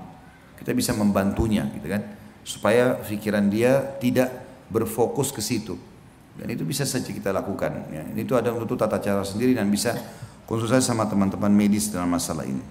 Kita bisa membantunya, gitu kan? Supaya pikiran dia tidak berfokus ke situ. Dan itu bisa saja kita lakukan. Ya. Itu ada untuk tata cara sendiri dan bisa konsultasi sama teman-teman medis dalam masalah ini.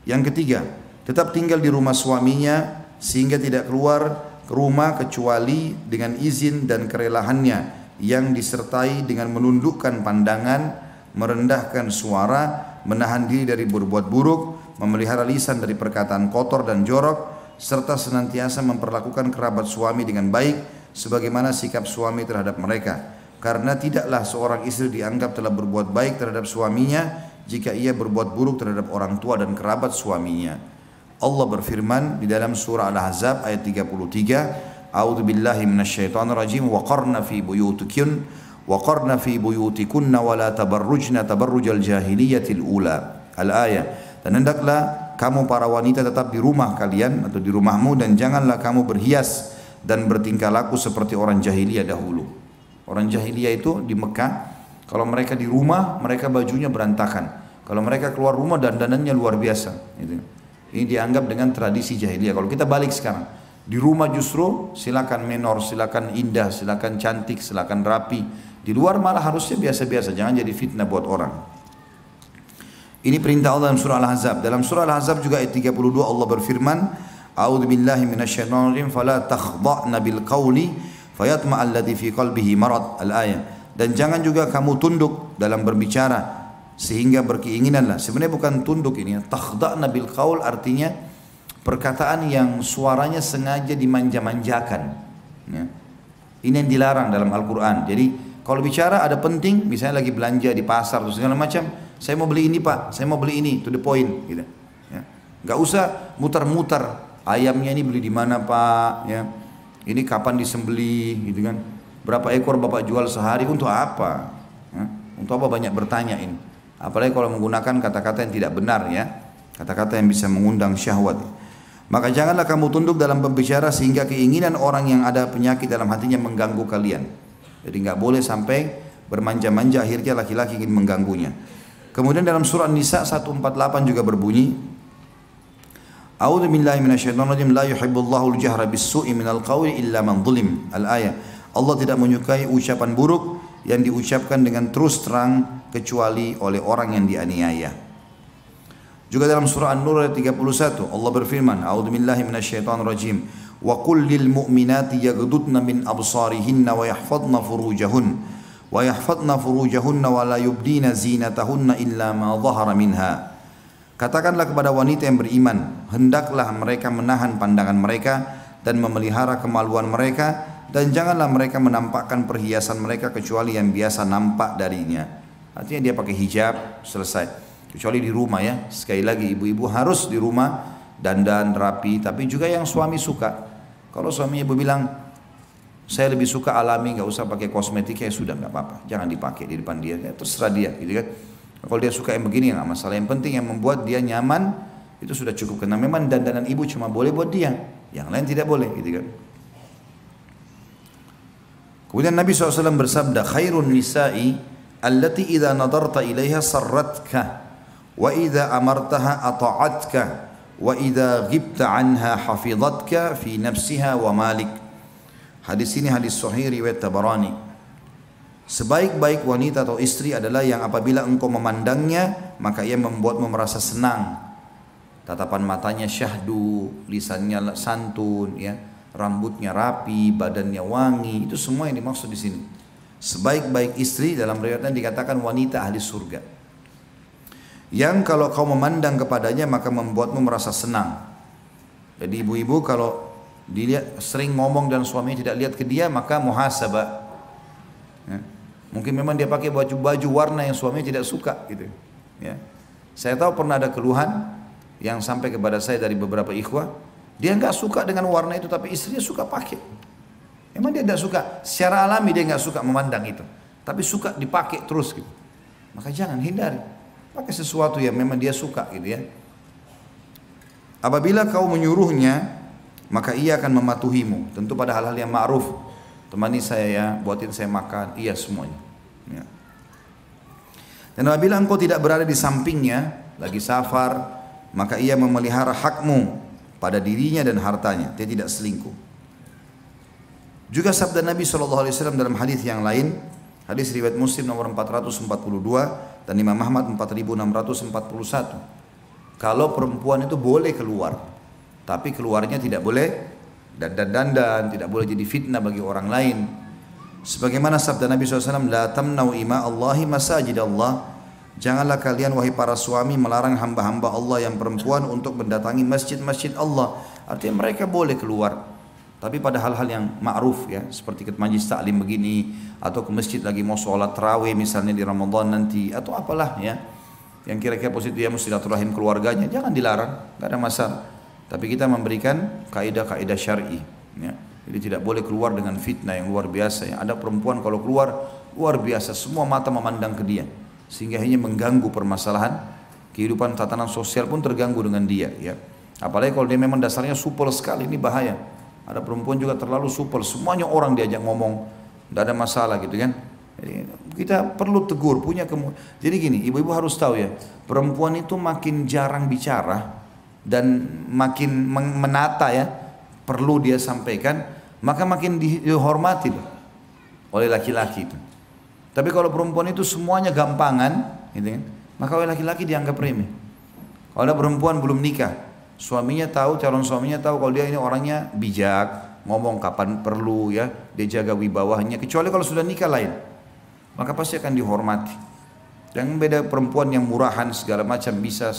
Yang ketiga, tetap tinggal di rumah suaminya sehingga tidak keluar ke rumah kecuali dengan izin dan kerelaannya yang disertai dengan menundukkan pandangan, merendahkan suara, menahan diri dari berbuat buruk, memelihara lisan dari perkataan kotor dan jorok, serta senantiasa memperlakukan kerabat suami dengan baik sebagaimana sikap suami terhadap mereka. Karena tidaklah seorang istri dianggap telah berbuat baik terhadap suaminya jika ia berbuat buruk terhadap orang tua dan kerabat suaminya. Allah berfirman di dalam surah Al-Ahzab ayat 33, A'udzu billahi minasyaitonir rajim, wa qarna fi buyutikunna wa la tabarrujna tabarrujal jahiliyatil ula. Al-ayah. Dan hendaklah kamu para wanita tetap di rumah kalian atau di rumahmu dan janganlah kamu berhias dan bertingkah laku seperti orang jahiliyah dahulu. Orang jahiliyah itu di Mekah, kalau mereka di rumah, mereka bajunya berantakan. Kalau mereka keluar rumah, dandanannya luar biasa. Ini dianggap dengan tradisi jahiliyah. Kalau kita balik sekarang, di rumah justru silakan menor, silakan indah, silakan cantik, silakan rapi. Di luar malah harusnya biasa-biasa, jangan jadi fitnah buat orang. Ini perintah Allah dalam surah Al-Ahzab. Dalam surah Al-Ahzab juga ayat 32 Allah berfirman, A'udzu billahi minasyaitonir rajim, fala takhdha'na bil qawli fayatma alladhi fi qalbihi marad. Al-ayah. Dan jangan juga kamu tunduk dalam berbicara sehingga berkeinginanlah. Sebenarnya bukan tunduk ini, takhdha'na bil qaul artinya perkataan yang suaranya sengaja dimanja-manjakan. Ya. Ini yang dilarang dalam Al-Quran. Jadi kalau bicara ada penting, misalnya lagi belanja di pasar atau segala macam, saya mau beli ini pak, saya mau beli ini, to the point, gitu. Ya. Gak usah mutar-mutar. Ayamnya ini beli di mana pak? Ya. Ini kapan disembeli, gitu kan? Berapa ekor bapak jual sehari? Untuk apa? Ya. Untuk apa banyak bertanya ini? Apalagi kalau menggunakan kata-kata yang tidak benar ya, kata-kata yang bisa mengundang syahwat. Maka janganlah kamu tunduk dalam berbicara sehingga keinginan orang yang ada penyakit dalam hatinya mengganggu kalian. Jadi nggak boleh sampai bermanja-manja akhirnya laki-laki ingin mengganggunya. Kemudian dalam surah An-Nisa 148 juga berbunyi, A'udzu billahi minasyaitonir rajim, la yuhibbullahu al-jahra bis-su'i minal qawli illa man zulim. Al-ayah. Allah tidak menyukai ucapan buruk yang diucapkan dengan terus terang kecuali oleh orang yang dianiaya. Juga dalam surah An-Nur ayat 31 Allah berfirman, A'udzu billahi minasyaitonir rajim, wa qul lil mu'minati yaghdudna min absarihinna wa yahfadna furujahunna wa la yubdina zinatahunna illa ma dhahara minha. Katakanlah kepada wanita yang beriman, hendaklah mereka menahan pandangan mereka dan memelihara kemaluan mereka, dan janganlah mereka menampakkan perhiasan mereka kecuali yang biasa nampak darinya. Artinya dia pakai hijab, selesai. Kecuali di rumah ya, sekali lagi ibu-ibu harus di rumah dandan rapi, tapi juga yang suami suka. Kalau suami ibu bilang, saya lebih suka alami, nggak usah pakai kosmetik, ya sudah nggak apa-apa, jangan dipakai di depan dia, ya, terserah dia, gitu kan. Kalau dia suka yang begini nggak masalah, yang penting yang membuat dia nyaman itu sudah cukup. Karena memang dandanan ibu cuma boleh buat dia, yang lain tidak boleh, gitu kan. Kemudian Nabi SAW bersabda, khairun nisa'i allati idza nadarta ilaiha sarratka wa idza amartaha ata'atka wa idza ghibta anha hafidhatka fi nafsiha wa malik. Hadis ini hadis sahih riwayat Tabarani. Sebaik-baik wanita atau istri adalah yang apabila engkau memandangnya maka ia membuatmu merasa senang. Tatapan matanya syahdu, lisannya santun, ya, rambutnya rapi, badannya wangi, itu semua yang dimaksud di sini. Sebaik-baik istri dalam riwayatnya dikatakan wanita ahli surga. Yang kalau kau memandang kepadanya maka membuatmu merasa senang. Jadi ibu-ibu kalau dilihat sering ngomong dan suaminya tidak lihat ke dia maka muhasabah. Ya. Mungkin memang dia pakai baju-baju warna yang suaminya tidak suka gitu. Ya. Saya tahu pernah ada keluhan yang sampai kepada saya dari beberapa ikhwah, dia nggak suka dengan warna itu tapi istrinya suka pakai. Memang dia tidak suka, secara alami dia nggak suka memandang itu, tapi suka dipakai terus gitu. Maka jangan, hindari. Pakai sesuatu yang memang dia suka gitu ya. Apabila kau menyuruhnya maka ia akan mematuhimu, tentu pada hal-hal yang ma'ruf. Temani saya ya, buatin saya makan, iya semuanya ya. Dan apabila engkau tidak berada di sampingnya lagi safar, maka ia memelihara hakmu pada dirinya dan hartanya, dia tidak selingkuh. Juga sabda Nabi SAW dalam hadis yang lain, hadis riwayat Muslim nomor 442 dan Imam Ahmad 4641. Kalau perempuan itu boleh keluar, tapi keluarnya tidak boleh dandan-dandan, tidak boleh jadi fitnah bagi orang lain. Sebagaimana sabda Nabi SAW, la tamnau ima Allahi masajid Allah. Janganlah kalian wahai para suami melarang hamba-hamba Allah yang perempuan untuk mendatangi masjid-masjid Allah. Artinya mereka boleh keluar, tapi pada hal-hal yang ma'ruf ya, seperti ke majlis taklim begini, atau ke masjid lagi mau sholat tarawih misalnya di Ramadan nanti, atau apalah ya, yang kira-kira positif dia mesti silaturahim keluarganya, jangan dilarang, gak ada masalah. Tapi kita memberikan kaidah-kaidah syar'i ya. Jadi tidak boleh keluar dengan fitnah yang luar biasa ya. Ada perempuan kalau keluar luar biasa, semua mata memandang ke dia, sehingga hanya mengganggu permasalahan kehidupan tatanan sosial pun terganggu dengan dia ya. Apalagi kalau dia memang dasarnya supel sekali, ini bahaya. Ada perempuan juga terlalu supel, semuanya orang diajak ngomong, tidak ada masalah gitu kan. Jadi kita perlu tegur, jadi gini, ibu-ibu harus tahu ya, perempuan itu makin jarang bicara dan makin menata ya, perlu dia sampaikan, maka makin dihormati oleh laki-laki itu. Tapi kalau perempuan itu semuanya gampangan, gitu kan, maka oleh laki-laki dianggap remeh. Kalau ada perempuan belum nikah, suaminya tahu, calon suaminya tahu kalau dia ini orangnya bijak, ngomong kapan perlu ya, dia jaga wibawahnya. Kecuali kalau sudah nikah lain, maka pasti akan dihormati. Yang beda perempuan yang murahan segala macam bisa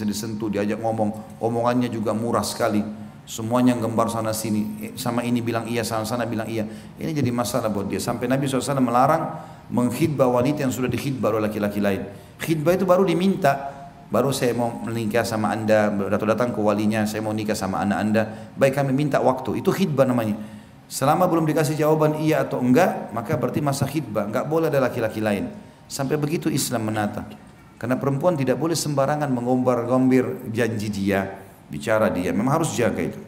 disentuh, diajak ngomong, omongannya juga murah sekali. Semuanya gembar sana sini, sama ini bilang iya, sana bilang iya. Ini jadi masalah buat dia. Sampai Nabi SAW melarang mengkhidbah wanita yang sudah dikhidbah oleh laki-laki lain. Khidbah itu baru diminta, baru saya mau menikah sama anda, datang ke walinya, saya mau nikah sama anak anda, baik kami minta waktu, itu khidbah namanya. Selama belum dikasih jawaban iya atau enggak, maka berarti masa khidbah, enggak boleh ada laki-laki lain. Sampai begitu Islam menata. Karena perempuan tidak boleh sembarangan mengombar-ngombir janji dia, bicara dia, memang harus jaga itu.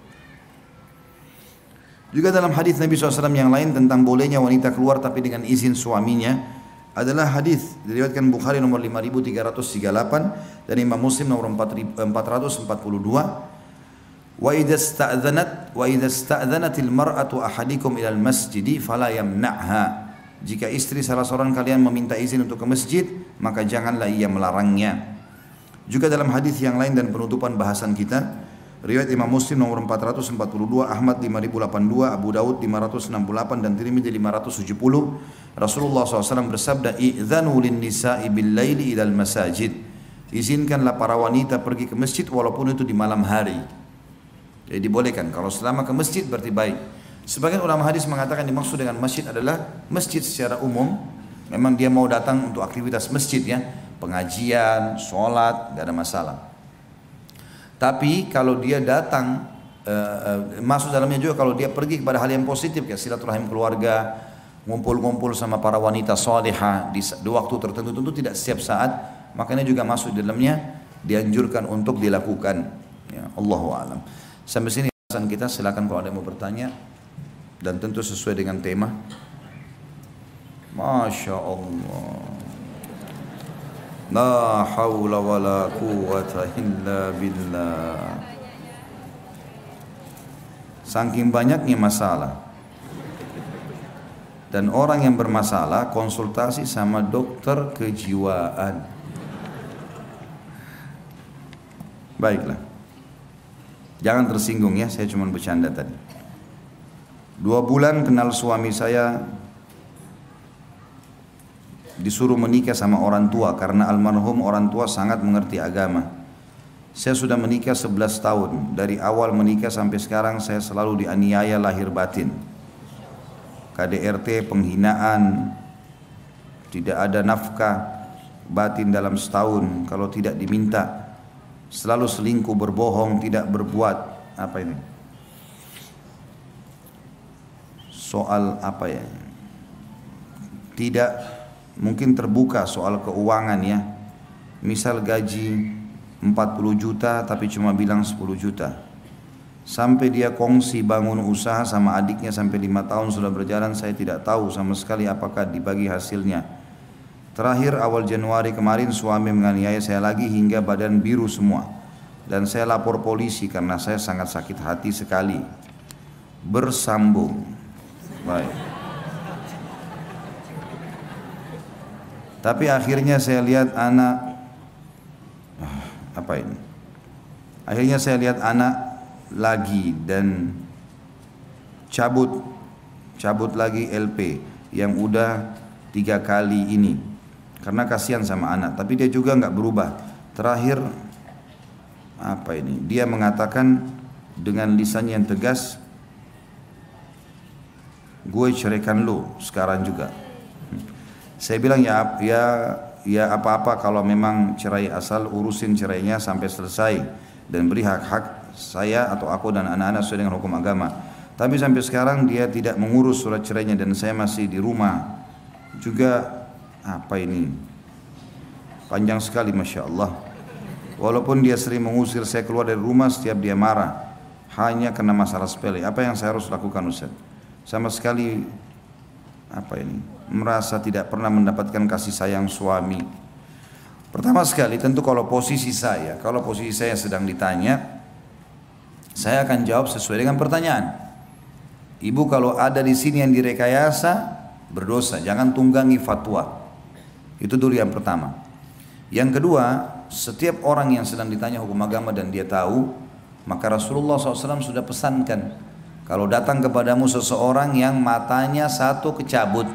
Juga dalam hadis Nabi SAW yang lain tentang bolehnya wanita keluar tapi dengan izin suaminya adalah hadis diriwayatkan Bukhari nomor 5338 dan Imam Muslim nomor 442. Wa idza sta'dzanatil mar'atu ahadikum ilal masjidi fala yamna'ha. Jika istri salah seorang kalian meminta izin untuk ke masjid, maka janganlah ia melarangnya. Juga dalam hadis yang lain dan penutupan bahasan kita, riwayat Imam Muslim nomor 442, Ahmad 5082, Abu Daud 568 dan Tirmidzi 570, Rasulullah SAW bersabda, "Idzanu lin-nisa'i bil-laili ilal masajid." Izinkanlah para wanita pergi ke masjid walaupun itu di malam hari. Jadi dibolehkan, kalau selama ke masjid berarti baik. Sebagian ulama hadis mengatakan dimaksud dengan masjid adalah masjid secara umum. Memang dia mau datang untuk aktivitas masjid ya, pengajian, sholat, tidak ada masalah. Tapi kalau dia datang, masuk dalamnya juga kalau dia pergi kepada hal yang positif, kayak silaturahim keluarga, ngumpul-ngumpul sama para wanita salihah di waktu tertentu, tentu tidak setiap saat, makanya juga masuk di dalamnya dianjurkan untuk dilakukan. Ya, Allahu a'lam. Sampai sini bahasan kita, silakan kalau ada yang mau bertanya dan tentu sesuai dengan tema. Masya Allah. La hawla wa la quwwata illa billah. Saking banyaknya masalah dan orang yang bermasalah konsultasi sama dokter kejiwaan. Baiklah, jangan tersinggung ya, saya cuma bercanda tadi. 2 bulan kenal suami saya, disuruh menikah sama orang tua karena almarhum orang tua sangat mengerti agama. Saya sudah menikah 11 tahun. Dari awal menikah sampai sekarang saya selalu dianiaya lahir batin. KDRT, penghinaan, tidak ada nafkah batin dalam setahun kalau tidak diminta. Selalu selingkuh, berbohong, tidak berbuat. Apa ini? Soal apa ya? Tidak mungkin terbuka soal keuangan ya. Misal gaji 40 juta tapi cuma bilang 10 juta. Sampai dia kongsi bangun usaha sama adiknya sampai 5 tahun sudah berjalan, saya tidak tahu sama sekali apakah dibagi hasilnya. Terakhir awal Januari kemarin suami menganiaya saya lagi hingga badan biru semua. Dan saya lapor polisi karena saya sangat sakit hati sekali. Bersambung. Baik. Tapi akhirnya saya lihat anak, apa ini? Akhirnya saya lihat anak lagi dan cabut lagi LP yang udah 3 kali ini. Karena kasihan sama anak, tapi dia juga nggak berubah. Terakhir, apa ini? Dia mengatakan dengan lisannya yang tegas, gue ceraikan lu sekarang juga. Saya bilang ya apa-apa kalau memang cerai, asal urusin cerainya sampai selesai dan beri hak-hak saya atau aku dan anak-anak sesuai dengan hukum agama. Tapi sampai sekarang dia tidak mengurus surat cerainya dan saya masih di rumah. Juga apa ini? Panjang sekali, Masya Allah. Walaupun dia sering mengusir saya keluar dari rumah setiap dia marah, hanya karena masalah sepele. Apa yang saya harus lakukan, Ustaz? Sama sekali apa ini? Merasa tidak pernah mendapatkan kasih sayang suami. Pertama sekali tentu kalau posisi saya sedang ditanya, saya akan jawab sesuai dengan pertanyaan. Ibu kalau ada di sini yang direkayasa, berdosa, jangan tunggangi fatwa. Itu dulu yang pertama. Yang kedua, setiap orang yang sedang ditanya hukum agama dan dia tahu, maka Rasulullah SAW sudah pesankan, kalau datang kepadamu seseorang yang matanya satu kecabut,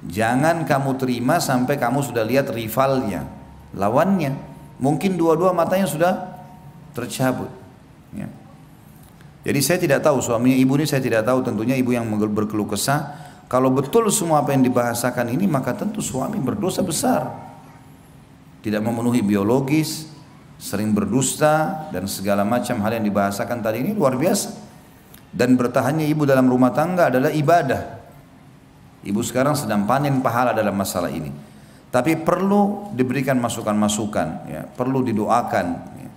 jangan kamu terima sampai kamu sudah lihat rivalnya, lawannya. Mungkin dua-dua matanya sudah tercabut. Ya. Jadi saya tidak tahu, suaminya ibu ini saya tidak tahu, tentunya ibu yang berkeluh kesah. Kalau betul semua apa yang dibahasakan ini, maka tentu suami berdosa besar. Tidak memenuhi biologis, sering berdusta, dan segala macam hal yang dibahasakan tadi ini luar biasa. Dan bertahannya ibu dalam rumah tangga adalah ibadah. Ibu sekarang sedang panen pahala dalam masalah ini. Tapi perlu diberikan masukan-masukan, ya, perlu didoakan. Ya.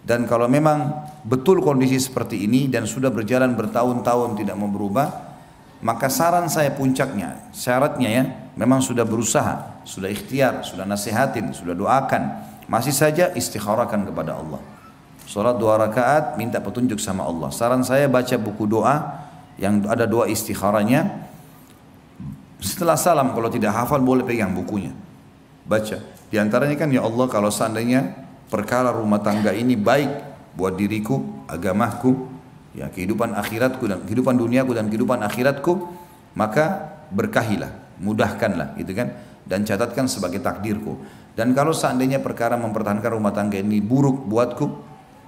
Dan kalau memang betul kondisi seperti ini dan sudah berjalan bertahun-tahun tidak mau berubah, maka saran saya puncaknya, syaratnya ya, memang sudah berusaha, sudah ikhtiar, sudah nasihatin, sudah doakan, masih saja istikharahkan kepada Allah. Salat 2 rakaat minta petunjuk sama Allah. Saran saya baca buku doa yang ada doa istikharahnya. Setelah salam kalau tidak hafal boleh pegang bukunya, baca. Di antaranya kan, ya Allah kalau seandainya perkara rumah tangga ini baik buat diriku, agamaku, ya kehidupan akhiratku dan kehidupan duniaku dan kehidupan akhiratku, maka berkahilah, mudahkanlah, gitu kan, dan catatkan sebagai takdirku. Dan kalau seandainya perkara mempertahankan rumah tangga ini buruk buatku,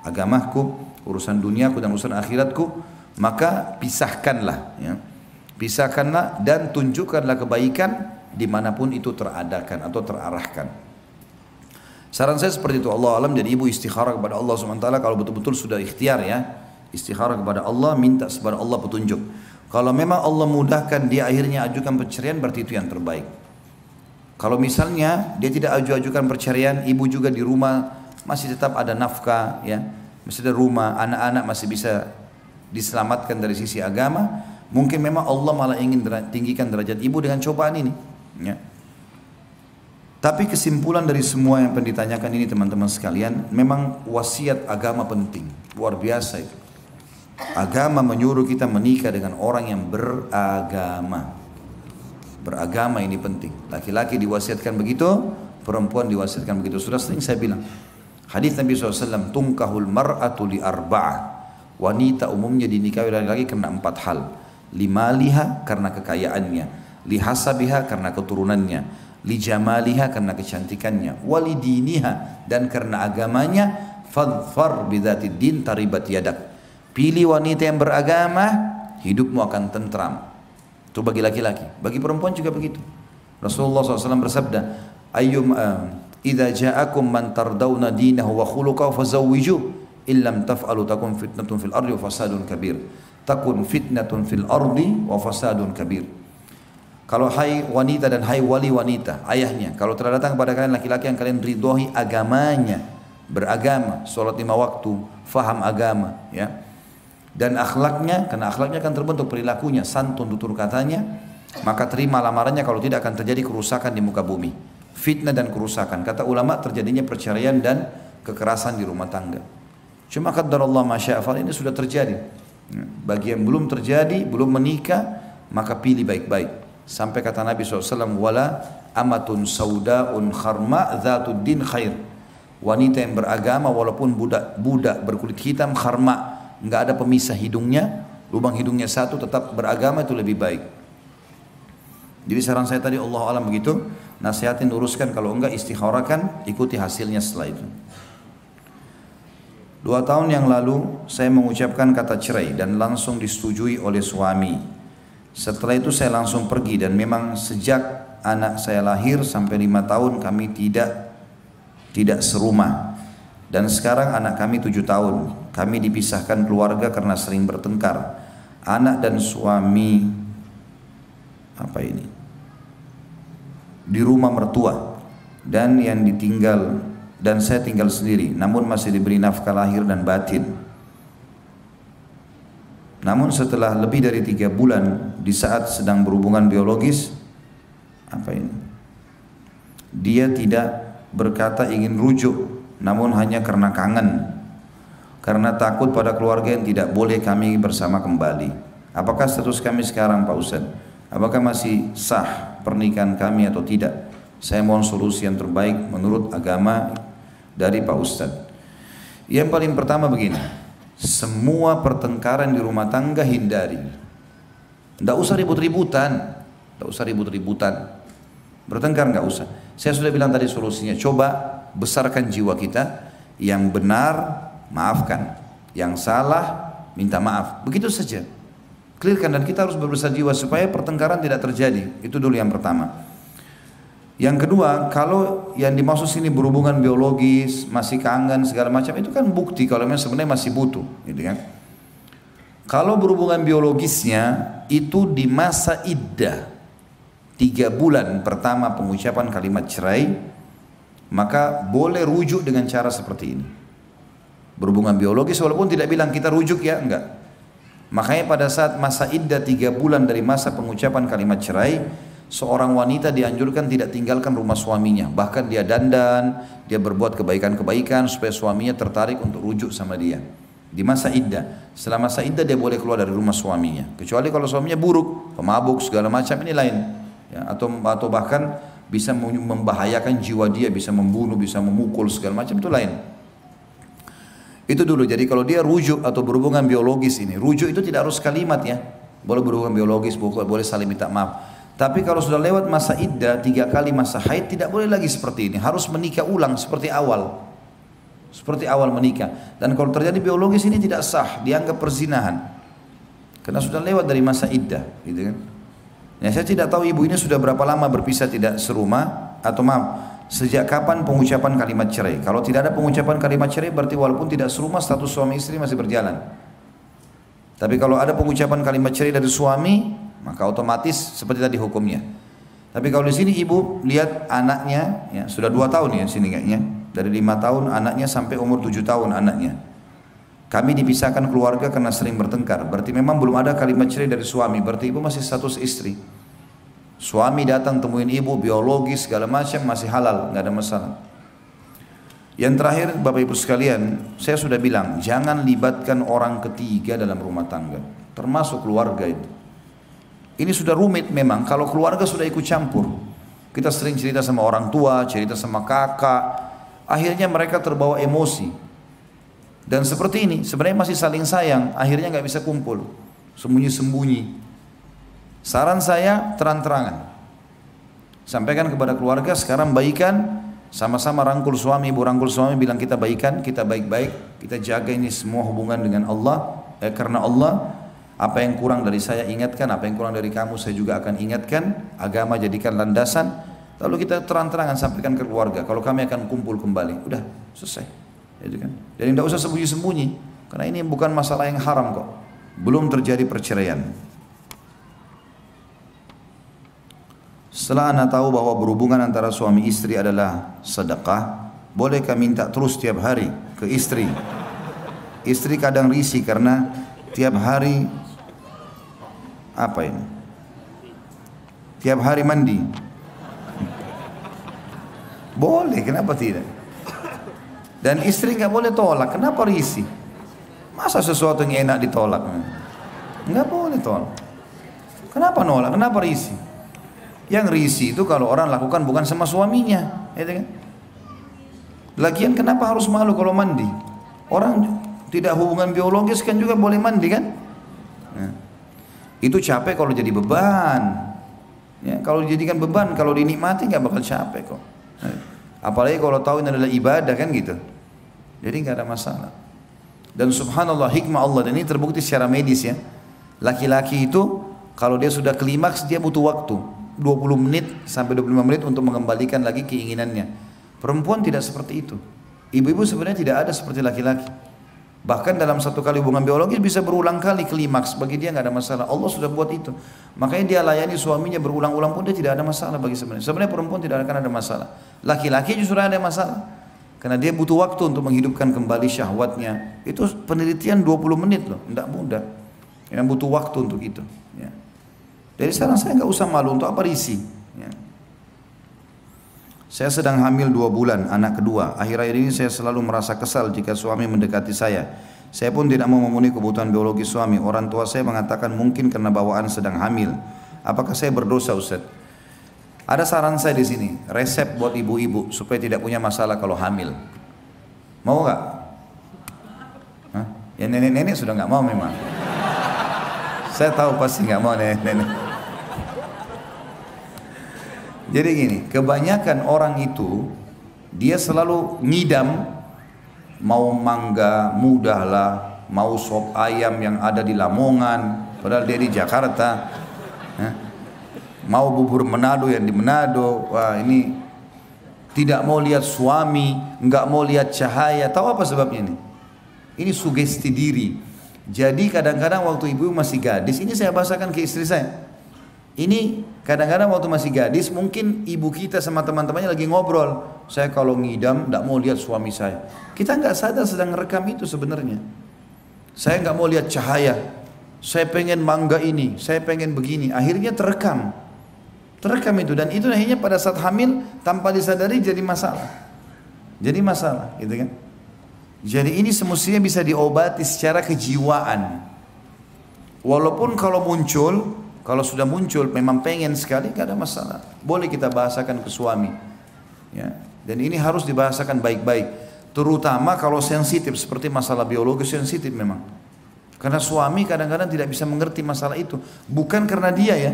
agamaku, urusan duniaku dan urusan akhiratku, maka pisahkanlah, ya. Pisahkanlah dan tunjukkanlah kebaikan dimanapun itu teradakan atau terarahkan. Saran saya seperti itu. Allah alam. Jadi ibu istikharah kepada Allah SWT kalau betul-betul sudah ikhtiar, ya, istikharah kepada Allah, minta kepada Allah petunjuk. Kalau memang Allah mudahkan dia akhirnya ajukan perceraian, berarti itu yang terbaik. Kalau misalnya dia tidak ajukan perceraian, ibu juga di rumah masih tetap ada nafkah, ya, masih ada rumah, anak-anak masih bisa diselamatkan dari sisi agama, mungkin memang Allah malah ingin tinggikan derajat ibu dengan cobaan ini, ya. Tapi kesimpulan dari semua yang pernah ditanyakan ini teman-teman sekalian, memang wasiat agama penting, luar biasa itu. Agama menyuruh kita menikah dengan orang yang beragama. Beragama ini penting. Laki-laki diwasiatkan begitu, perempuan diwasiatkan begitu. Sudah sering saya bilang, hadis Nabi SAW, tungkahul mar'atu li arba'ah. Wanita umumnya dinikahi laki-laki karena 4 hal. Limaliha karena kekayaannya, lihasabiha karena keturunannya, lijamaliha karena kecantikannya, walidiniha dan karena agamanya, fadfar bidzatid din taribat yadak. Pilih wanita yang beragama, hidupmu akan tentram. Itu bagi laki-laki. Bagi perempuan juga begitu. Rasulullah SAW bersabda, idza ja'akum man tardawna dinahu wa khuluquhu fazawwijuh illam taf'alu takun fitnatun fil ardi wa fasadun kabir. Takun fitnatun fil ardi wa fasadun kabir. Kalau hai wanita dan hai wali wanita, ayahnya, kalau telah datang kepada kalian laki-laki yang kalian ridhoi agamanya, beragama, sholat 5 waktu, faham agama, ya, dan akhlaknya, karena akhlaknya akan terbentuk perilakunya, santun tutur katanya, maka terima lamarannya, kalau tidak akan terjadi kerusakan di muka bumi, fitnah dan kerusakan. Kata ulama terjadinya perceraian dan kekerasan di rumah tangga. Cuma qadarullah masya'afal, ini sudah terjadi. Bagi yang belum terjadi, belum menikah, maka pilih baik-baik. Sampai kata Nabi SAW, wala amatun saudaun kharma dhatud din khair. Wanita yang beragama walaupun budak berkulit hitam, kharma, enggak ada pemisah hidungnya, lubang hidungnya satu, tetap beragama, itu lebih baik. Jadi saran saya tadi, Allah alam begitu, nasihatin, uruskan, kalau enggak istikharahkan, ikuti hasilnya setelah itu. 2 tahun yang lalu saya mengucapkan kata cerai dan langsung disetujui oleh suami. Setelah itu saya langsung pergi, dan memang sejak anak saya lahir sampai 5 tahun kami tidak serumah. Dan sekarang anak kami 7 tahun. Kami dipisahkan keluarga karena sering bertengkar. Anak dan suami di rumah mertua, dan saya tinggal sendiri, namun masih diberi nafkah lahir dan batin. Namun setelah lebih dari 3 bulan, di saat sedang berhubungan biologis, dia tidak berkata ingin rujuk, namun hanya karena kangen, karena takut pada keluarga yang tidak boleh kami bersama kembali. Apakah status kami sekarang, Pak Ustadz? Apakah masih sah pernikahan kami atau tidak? Saya mohon solusi yang terbaik menurut agama dari Pak Ustadz. Yang paling pertama begini, semua pertengkaran di rumah tangga hindari. Tidak usah ribut-ributan, bertengkar nggak usah. Saya sudah bilang tadi solusinya, coba besarkan jiwa kita, yang benar maafkan, yang salah minta maaf, begitu saja. Clearkan, dan kita harus berbesar jiwa supaya pertengkaran tidak terjadi. Itu dulu yang pertama. Yang kedua, kalau yang dimaksud sini berhubungan biologis, masih kangen segala macam, itu kan bukti kalau memang sebenarnya masih butuh, gitu kan. Kalau berhubungan biologisnya itu di masa iddah, 3 bulan pertama pengucapan kalimat cerai, maka boleh rujuk dengan cara seperti ini. Berhubungan biologis walaupun tidak bilang kita rujuk ya, enggak. Makanya pada saat masa iddah 3 bulan dari masa pengucapan kalimat cerai, seorang wanita dianjurkan tidak tinggalkan rumah suaminya. Bahkan dia dandan, dia berbuat kebaikan-kebaikan supaya suaminya tertarik untuk rujuk sama dia. Di masa iddah, setelah masa iddah dia boleh keluar dari rumah suaminya. Kecuali kalau suaminya buruk, pemabuk segala macam, ini lain. Ya, atau bahkan bisa membahayakan jiwa dia, bisa membunuh, bisa memukul segala macam, itu lain. Itu dulu. Jadi kalau dia rujuk atau berhubungan biologis ini, rujuk itu tidak harus kalimat ya. Boleh berhubungan biologis, boleh saling minta maaf. Tapi kalau sudah lewat masa iddah 3 kali masa haid, tidak boleh lagi seperti ini. Harus menikah ulang seperti awal. Seperti awal menikah. Dan kalau terjadi biologis ini tidak sah, dianggap perzinahan. Karena sudah lewat dari masa iddah, gitu kan. Ya, saya tidak tahu ibu ini sudah berapa lama berpisah tidak serumah, atau maaf, sejak kapan pengucapan kalimat cerai. Kalau tidak ada pengucapan kalimat cerai berarti walaupun tidak serumah status suami istri masih berjalan. Tapi kalau ada pengucapan kalimat cerai dari suami, maka otomatis seperti tadi hukumnya. Tapi kalau di sini ibu lihat anaknya, ya, sudah 2 tahun ya sini kayaknya. Dari 5 tahun anaknya sampai umur 7 tahun anaknya. Kami dipisahkan keluarga karena sering bertengkar. Berarti memang belum ada kalimat cerai dari suami. Berarti ibu masih status istri. Suami datang temuin ibu, biologis segala macam masih halal, nggak ada masalah. Yang terakhir Bapak Ibu sekalian, saya sudah bilang jangan libatkan orang ketiga dalam rumah tangga, termasuk keluarga itu. Ini sudah rumit memang kalau keluarga sudah ikut campur. Kita sering cerita sama orang tua, cerita sama kakak. Akhirnya mereka terbawa emosi. Dan seperti ini, sebenarnya masih saling sayang, akhirnya nggak bisa kumpul, sembunyi-sembunyi. Saran saya terang-terangan, sampaikan kepada keluarga sekarang baikan, sama-sama rangkul suami, ibu rangkul suami, bilang kita baikan, kita baik-baik, kita jaga ini semua hubungan dengan Allah, karena Allah. Apa yang kurang dari saya ingatkan, apa yang kurang dari kamu saya juga akan ingatkan. Agama jadikan landasan. Lalu kita terang-terangan sampaikan ke keluarga, kalau kami akan kumpul kembali, udah selesai. Gitu kan? Jadi tidak usah sembunyi-sembunyi, karena ini bukan masalah yang haram kok. Belum terjadi perceraian. Setelah anda tahu bahwa berhubungan antara suami istri adalah sedekah, bolehkah minta terus tiap hari ke istri? Istri kadang risih karena tiap hari apa ini? Tiap hari mandi. Boleh, kenapa tidak? Dan istri nggak boleh tolak, kenapa risih? Masa sesuatu yang enak ditolak? Nggak boleh tolak. Kenapa nolak? Kenapa risih? Yang risih itu kalau orang lakukan bukan sama suaminya, ya kan? Lagian kenapa harus malu kalau mandi? Orang tidak hubungan biologis kan juga boleh mandi kan? Nah, itu capek kalau jadi beban. Ya, kalau dijadikan beban, kalau dinikmati nggak bakal capek kok. Apalagi kalau tahu ini adalah ibadah kan gitu. Jadi nggak ada masalah. Dan subhanallah hikmah Allah, dan ini terbukti secara medis ya. Laki-laki itu kalau dia sudah klimaks dia butuh waktu 20 menit sampai 25 menit untuk mengembalikan lagi keinginannya. Perempuan tidak seperti itu. Ibu-ibu sebenarnya tidak ada seperti laki-laki. Bahkan dalam satu kali hubungan biologis bisa berulang kali klimaks, bagi dia nggak ada masalah. Allah sudah buat itu. Makanya dia layani suaminya berulang-ulang pun dia tidak ada masalah bagi sebenarnya. Sebenarnya perempuan tidak akan ada masalah. Laki-laki justru ada masalah. Karena dia butuh waktu untuk menghidupkan kembali syahwatnya. Itu penelitian 20 menit loh, tidak mudah. Yang butuh waktu untuk itu. Ya. Jadi sekarang saya nggak usah malu, untuk apa risih. Ya. Saya sedang hamil 2 bulan, anak kedua. Akhir-akhir ini saya selalu merasa kesal jika suami mendekati saya. Saya pun tidak mau memenuhi kebutuhan biologis suami. Orang tua saya mengatakan mungkin karena bawaan sedang hamil. Apakah saya berdosa, Ustaz? Ada saran saya di sini, resep buat ibu-ibu supaya tidak punya masalah kalau hamil. Mau nggak? Ya nenek-nenek sudah nggak mau memang. Saya tahu pasti nggak mau nenek-nenek. Jadi gini, kebanyakan orang itu dia selalu ngidam, mau mangga mudah lah, mau sop ayam yang ada di Lamongan, padahal dia di Jakarta, mau bubur Manado yang di Manado. Wah, ini tidak mau lihat suami, nggak mau lihat cahaya. Tahu apa sebabnya ini? Ini sugesti diri. Jadi kadang-kadang waktu ibu masih gadis, ini saya bahasakan ke istri saya. Ini kadang-kadang waktu masih gadis, mungkin ibu kita sama teman-temannya lagi ngobrol. Saya kalau ngidam, tidak mau lihat suami saya. Kita nggak sadar sedang rekam itu sebenarnya. Saya nggak mau lihat cahaya. Saya pengen mangga ini, saya pengen begini. Akhirnya terekam. Terekam itu. Dan itu akhirnya pada saat hamil, tanpa disadari jadi masalah. Jadi masalah, gitu kan. Jadi ini semestinya bisa diobati secara kejiwaan. Walaupun kalau muncul, kalau sudah muncul memang pengen sekali, gak ada masalah. Boleh kita bahasakan ke suami. Ya. Dan ini harus dibahasakan baik-baik. Terutama kalau sensitif, seperti masalah biologis sensitif memang. Karena suami kadang-kadang tidak bisa mengerti masalah itu. Bukan karena dia ya,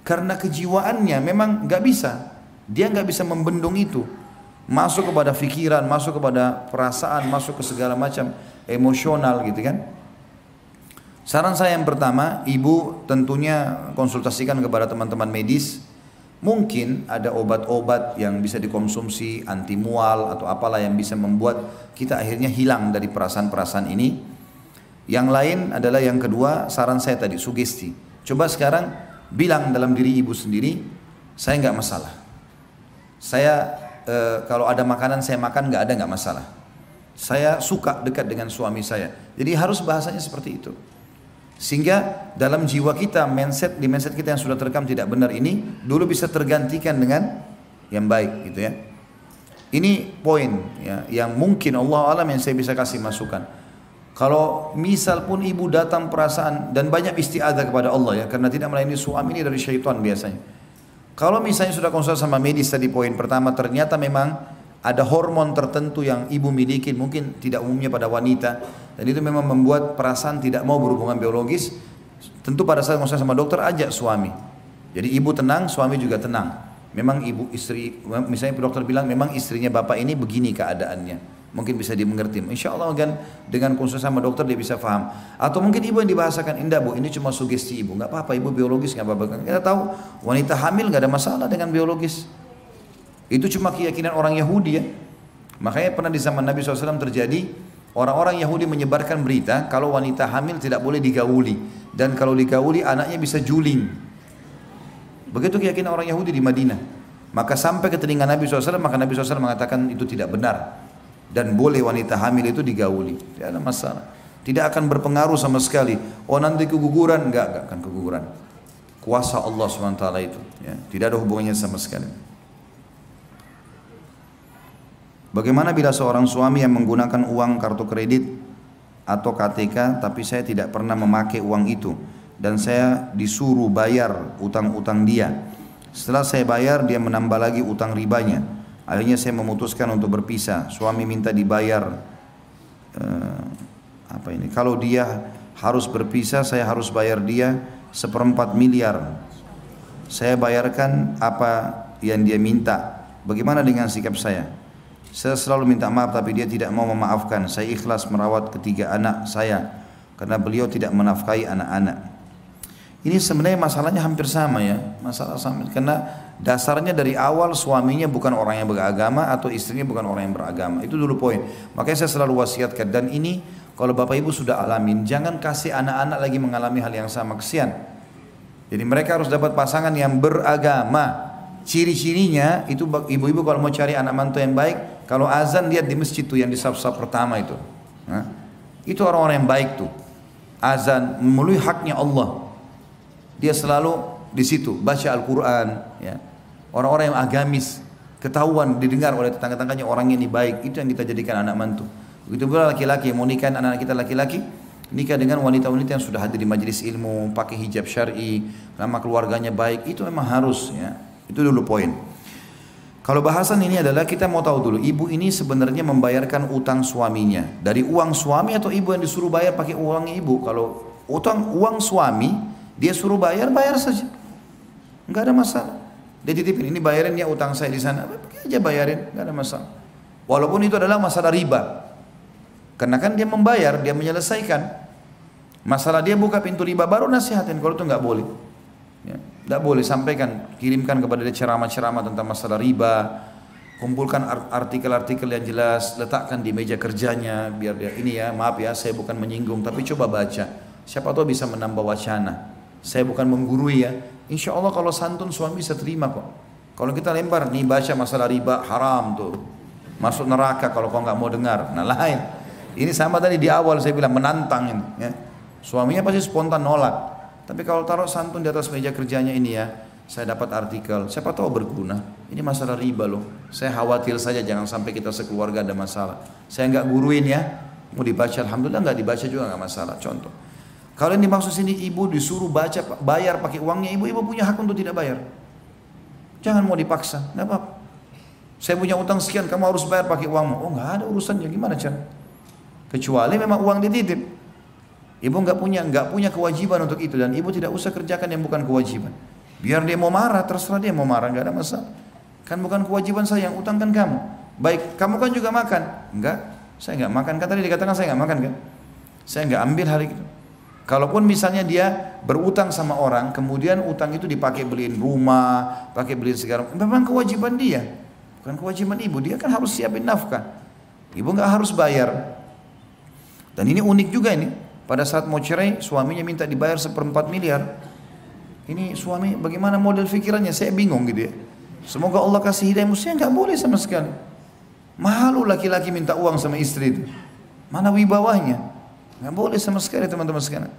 karena kejiwaannya memang gak bisa. Dia gak bisa membendung itu. Masuk kepada pikiran, masuk kepada perasaan, masuk ke segala macam emosional gitu kan. Saran saya yang pertama, ibu tentunya konsultasikan kepada teman-teman medis. Mungkin ada obat-obat yang bisa dikonsumsi, anti mual atau apalah yang bisa membuat kita akhirnya hilang dari perasaan-perasaan ini. Yang lain adalah yang kedua, saran saya tadi, sugesti. Coba sekarang bilang dalam diri ibu sendiri, saya nggak masalah. Saya kalau ada makanan saya makan nggak masalah. Saya suka dekat dengan suami saya. Jadi harus bahasanya seperti itu. Sehingga dalam jiwa kita, di mindset kita yang sudah terekam tidak benar ini, dulu bisa tergantikan dengan yang baik gitu ya. Ini poin ya, yang mungkin Allah alam yang saya bisa kasih masukan. Kalau misal pun ibu datang perasaan, dan banyak istiadah kepada Allah ya, karena tidak melayani suami ini dari syaitan biasanya. Kalau misalnya sudah konsultasi sama medis tadi poin pertama, ternyata memang ada hormon tertentu yang ibu miliki, mungkin tidak umumnya pada wanita, dan itu memang membuat perasaan tidak mau berhubungan biologis. Tentu pada saat konsultasi sama dokter, ajak suami. Jadi ibu tenang, suami juga tenang. Memang ibu istri, misalnya dokter bilang memang istrinya bapak ini begini keadaannya, mungkin bisa dimengerti. Insya Allah kan dengan konsultasi sama dokter dia bisa paham. Atau mungkin ibu yang dibahasakan, indah bu, ini cuma sugesti ibu, nggak apa-apa, ibu biologis nggak apa-apa. Kita tahu wanita hamil nggak ada masalah dengan biologis. Itu cuma keyakinan orang Yahudi ya. Makanya pernah di zaman Nabi SAW terjadi orang-orang Yahudi menyebarkan berita kalau wanita hamil tidak boleh digauli, dan kalau digauli anaknya bisa juling. Begitu keyakinan orang Yahudi di Madinah. Maka sampai ke telinga Nabi SAW, maka Nabi SAW mengatakan itu tidak benar, dan boleh wanita hamil itu digauli, tidak ada masalah. Tidak akan berpengaruh sama sekali. Oh nanti keguguran, enggak akan keguguran. Kuasa Allah SWT itu ya, tidak ada hubungannya sama sekali. Bagaimana bila seorang suami yang menggunakan uang kartu kredit atau KTK tapi saya tidak pernah memakai uang itu dan saya disuruh bayar utang-utang dia. Setelah saya bayar dia menambah lagi utang ribanya. Akhirnya saya memutuskan untuk berpisah. Suami minta dibayar kalau dia harus berpisah saya harus bayar dia 1/4 miliar. Saya bayarkan apa yang dia minta. Bagaimana dengan sikap saya? Saya selalu minta maaf tapi dia tidak mau memaafkan. Saya ikhlas merawat ketiga anak saya karena beliau tidak menafkahi anak-anak. Ini sebenarnya masalahnya hampir sama ya, masalah sama, karena dasarnya dari awal suaminya bukan orang yang beragama atau istrinya bukan orang yang beragama. Itu dulu poin. Makanya saya selalu wasiatkan, dan ini kalau bapak ibu sudah alamin, jangan kasih anak-anak lagi mengalami hal yang sama, kesian. Jadi mereka harus dapat pasangan yang beragama. Ciri-cirinya itu ibu-ibu kalau mau cari anak mantu yang baik, kalau azan lihat di masjid tuh yang di saf-saf pertama itu. Nah, itu orang-orang yang baik tuh. Azan memenuhi haknya Allah. Dia selalu di situ baca Al-Quran. Ya. Orang-orang yang agamis, ketahuan didengar oleh tetangga-tangganya orang ini baik, itu yang kita jadikan anak mantu. Begitu pula laki-laki mau nikah anak-anak kita laki-laki, nikah dengan wanita-wanita yang sudah hadir di majelis ilmu, pakai hijab syar'i, nama keluarganya baik, itu memang harus ya. Itu dulu poin. Kalau bahasan ini adalah kita mau tahu dulu, ibu ini sebenarnya membayarkan utang suaminya dari uang suami atau ibu yang disuruh bayar pakai uang ibu. Kalau utang uang suami dia suruh bayar, bayar saja, nggak ada masalah. Dia titipin, ini bayarin ya utang saya di sana, pakai aja bayarin, nggak ada masalah. Walaupun itu adalah masalah riba, karena kan dia membayar, dia menyelesaikan masalah, dia buka pintu riba baru nasihatin. Kalau itu nggak boleh. Ya, tidak boleh, sampaikan, kirimkan kepada dia ceramah-ceramah tentang masalah riba, kumpulkan artikel-artikel yang jelas, letakkan di meja kerjanya, biar dia ini ya, maaf ya saya bukan menyinggung tapi coba baca, siapa tahu bisa menambah wacana. Saya bukan menggurui ya, insya Allah kalau santun suami bisa terima kok. Kalau kita lempar, nih baca masalah riba, haram tuh. Masuk neraka kalau kau nggak mau dengar. Nah lain. Ini sama tadi di awal saya bilang menantang ini. Ya. Suaminya pasti spontan nolak. Tapi kalau taruh santun di atas meja kerjanya ini ya, saya dapat artikel, siapa tahu berguna. Ini masalah riba loh. Saya khawatir saja jangan sampai kita sekeluarga ada masalah. Saya nggak guruin ya. Mau dibaca, alhamdulillah nggak dibaca juga nggak masalah. Contoh. Kalau yang dimaksud sini ibu disuruh baca, bayar pakai uangnya, ibu punya hak untuk tidak bayar. Jangan mau dipaksa, nggak apa-apa. Saya punya utang sekian, kamu harus bayar pakai uangmu. Oh nggak ada urusannya, gimana cara? Kecuali memang uang dititip. Ibu nggak punya kewajiban untuk itu dan ibu tidak usah kerjakan yang bukan kewajiban. Biar dia mau marah, terserah dia mau marah, nggak ada masalah. Kan bukan kewajiban saya, yang utang kan kamu. Baik, kamu kan juga makan. Enggak, saya nggak makan. Kan tadi dikatakan saya nggak makan kan? Saya nggak ambil hari itu. Kalaupun misalnya dia berutang sama orang, kemudian utang itu dipakai beliin rumah, pakai beliin segala, memang kewajiban dia, bukan kewajiban ibu. Dia kan harus siapin nafkah. Ibu nggak harus bayar. Dan ini unik juga ini. Pada saat mau cerai, suaminya minta dibayar 1/4 miliar. Ini suami bagaimana model pikirannya? Saya bingung gitu ya. Semoga Allah kasih hidayah. Saya nggak boleh sama sekali. Malu laki-laki minta uang sama istri itu. Mana wibawahnya? Nggak boleh sama sekali teman-teman sekalian.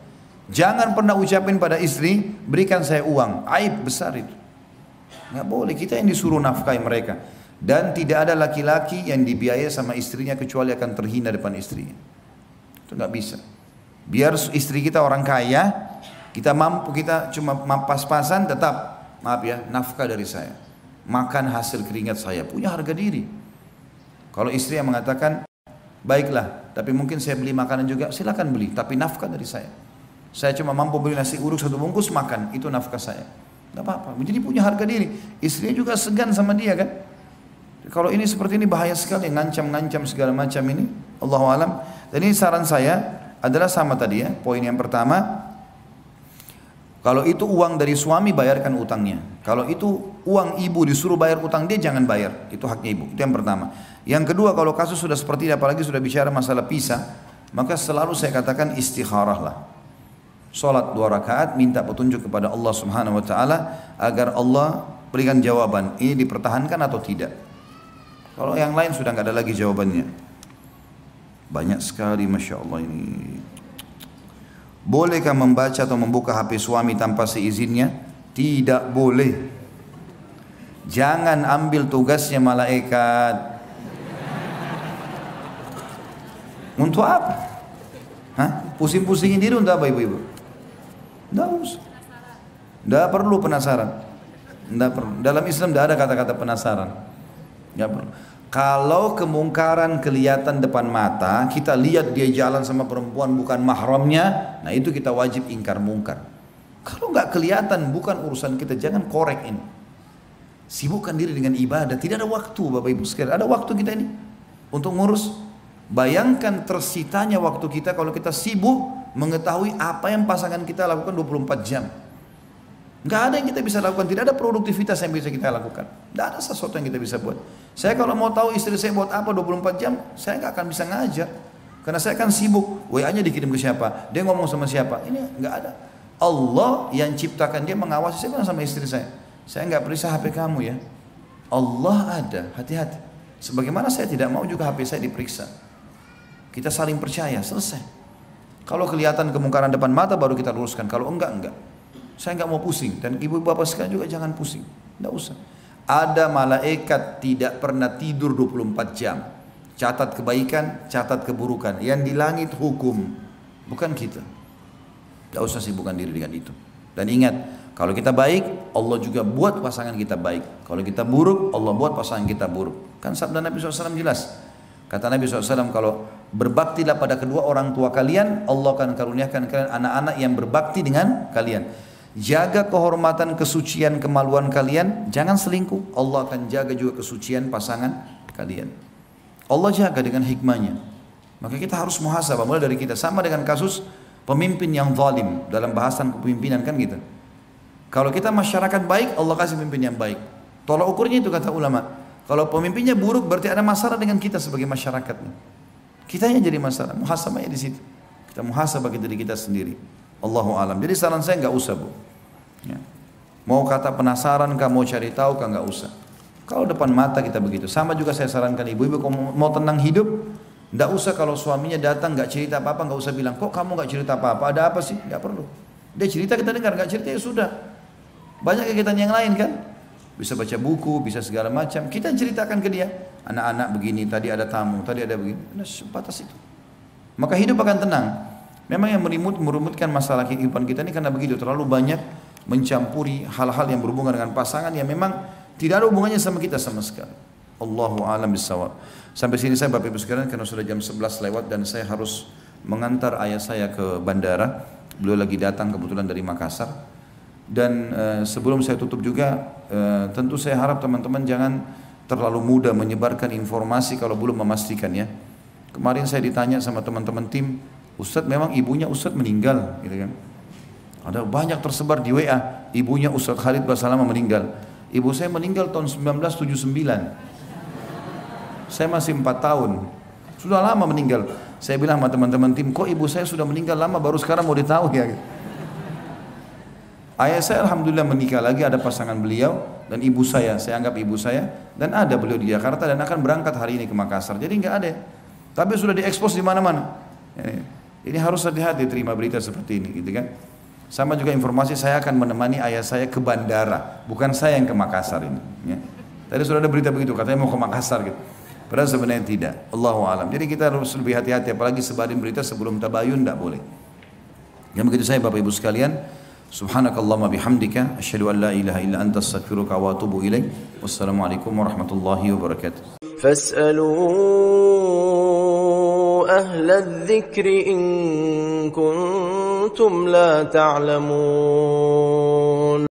Jangan pernah ucapin pada istri, berikan saya uang. Aib besar itu. Nggak boleh. Kita yang disuruh nafkahi mereka. Dan tidak ada laki-laki yang dibiayai sama istrinya kecuali akan terhina depan istrinya. Itu nggak bisa. Biar istri kita orang kaya, kita mampu, kita cuma pas-pasan, tetap maaf ya, nafkah dari saya, makan hasil keringat saya, punya harga diri. Kalau istri yang mengatakan baiklah, tapi mungkin saya beli makanan juga, silakan beli, tapi nafkah dari saya. Saya cuma mampu beli nasi uduk 1 bungkus, makan, itu nafkah saya. Tidak apa-apa, jadi punya harga diri. Istrinya juga segan sama dia kan. Kalau ini seperti ini bahaya sekali, ngancam-ngancam segala macam ini, Allahu alam. Dan ini saran saya adalah sama tadi ya, poin yang pertama, kalau itu uang dari suami bayarkan utangnya. Kalau itu uang ibu disuruh bayar utang dia, jangan bayar, itu haknya ibu. Itu yang pertama. Yang kedua, kalau kasus sudah seperti ini, apalagi sudah bicara masalah pisah, maka selalu saya katakan istikharah lah. Salat 2 rakaat, minta petunjuk kepada Allah Subhanahu Wa Taala agar Allah berikan jawaban, ini dipertahankan atau tidak. Kalau yang lain sudah nggak ada lagi jawabannya. Banyak sekali, Masya Allah ini. Bolehkah membaca atau membuka HP suami tanpa seizinnya? Tidak boleh. Jangan ambil tugasnya malaikat. Untuk apa? Hah? Pusing-pusingin diri untuk apa ibu-ibu? Tidak usah. Tidak perlu penasaran. Tidak perlu. Dalam Islam tidak ada kata-kata penasaran. Tidak perlu. Kalau kemungkaran kelihatan depan mata, kita lihat dia jalan sama perempuan bukan mahramnya, nah itu kita wajib ingkar mungkar. Kalau nggak kelihatan, bukan urusan kita, jangan korek ini. Sibukkan diri dengan ibadah, tidak ada waktu Bapak Ibu sekalian. Ada waktu kita ini untuk ngurus. Bayangkan tersitanya waktu kita kalau kita sibuk mengetahui apa yang pasangan kita lakukan 24 jam. Nggak ada yang kita bisa lakukan, tidak ada produktivitas yang bisa kita lakukan. Nggak ada sesuatu yang kita bisa buat. Saya kalau mau tahu istri saya buat apa 24 jam, saya nggak akan bisa ngajar. Karena saya akan sibuk, WA-nya dikirim ke siapa, dia ngomong sama siapa, ini nggak ada. Allah yang ciptakan dia mengawasi, saya bilang sama istri saya nggak periksa HP kamu ya. Allah ada, hati-hati. Sebagaimana saya tidak mau juga HP saya diperiksa. Kita saling percaya, selesai. Kalau kelihatan kemungkaran depan mata baru kita luruskan, kalau enggak. Saya nggak mau pusing, dan ibu bapak sekalian juga jangan pusing, nggak usah. Ada malaikat tidak pernah tidur 24 jam. Catat kebaikan, catat keburukan. Yang di langit hukum, bukan kita. Nggak usah sibukkan diri dengan itu. Dan ingat, kalau kita baik, Allah juga buat pasangan kita baik. Kalau kita buruk, Allah buat pasangan kita buruk. Kan sabda Nabi SAW jelas. Kata Nabi SAW, kalau berbaktilah pada kedua orang tua kalian, Allah akan karuniakan kalian anak-anak yang berbakti dengan kalian. Jaga kehormatan, kesucian, kemaluan kalian, jangan selingkuh. Allah akan jaga juga kesucian pasangan kalian. Allah jaga dengan hikmahnya. Maka kita harus muhasabah mulai dari kita. Sama dengan kasus pemimpin yang zalim dalam bahasan kepemimpinan kan gitu. Kalau kita masyarakat baik, Allah kasih pemimpin yang baik. Tolak ukurnya itu kata ulama. Kalau pemimpinnya buruk berarti ada masalah dengan kita sebagai masyarakat. Kita yang jadi masalah. Muhasabahnya di situ. Kita muhasabah diri kita sendiri. Allahu alam. Jadi saran saya nggak usah bu. Ya. Mau kata penasaran kah, mau cari tahu kah, nggak usah. Kalau depan mata kita begitu. Sama juga saya sarankan ibu-ibu kalau mau tenang hidup, nggak usah kalau suaminya datang nggak cerita apa-apa, nggak usah bilang kok kamu nggak cerita apa-apa, ada apa sih? Nggak perlu. Dia cerita kita dengar, nggak cerita ya sudah. Banyak kegiatan yang lain kan. Bisa baca buku, bisa segala macam. Kita ceritakan ke dia. Anak-anak begini, tadi ada tamu, tadi ada begini. Nah, sebatas itu. Maka hidup akan tenang. Memang yang merumutkan masalah kehidupan kita ini karena begitu. Terlalu banyak mencampuri hal-hal yang berhubungan dengan pasangan yang memang tidak ada hubungannya sama kita sama sekali. Allahu a'lam bishawab. Sampai sini saya Bapak Ibu sekalian karena sudah jam 11 lewat dan saya harus mengantar ayah saya ke bandara. Beliau lagi datang kebetulan dari Makassar. Dan sebelum saya tutup juga, tentu saya harap teman-teman jangan terlalu mudah menyebarkan informasi kalau belum memastikan ya. Kemarin saya ditanya sama teman-teman tim, Ustadz memang ibunya Ustadz meninggal, gitu kan? Ada banyak tersebar di WA, ibunya Ustadz Khalid Basalamah meninggal. Ibu saya meninggal tahun 1979. Saya masih 4 tahun. Sudah lama meninggal. Saya bilang sama teman-teman tim, kok ibu saya sudah meninggal lama baru sekarang mau ditahu ya? Ayah saya alhamdulillah menikah lagi, ada pasangan beliau dan ibu saya anggap ibu saya dan ada beliau di Jakarta dan akan berangkat hari ini ke Makassar. Jadi nggak ada. Tapi sudah diekspos di mana-mana. Ini harus hati-hati terima berita seperti ini, gitu kan? Sama juga informasi saya akan menemani ayah saya ke bandara, bukan saya yang ke Makassar ini. Ya. Tadi sudah ada berita begitu, katanya mau ke Makassar gitu. Padahal sebenarnya tidak. Allahu a'lam. Jadi kita harus lebih hati-hati, apalagi sebarin berita sebelum tabayun tidak boleh. Yang begitu saya Bapak Ibu sekalian. Subhanakallahumma bihamdika, asyhadu an la ilaha illa anta astaghfiruka wa atubu ilaik. Wassalamualaikum warahmatullahi wabarakatuh. أهل الذكر إن كنتم لا تعلمون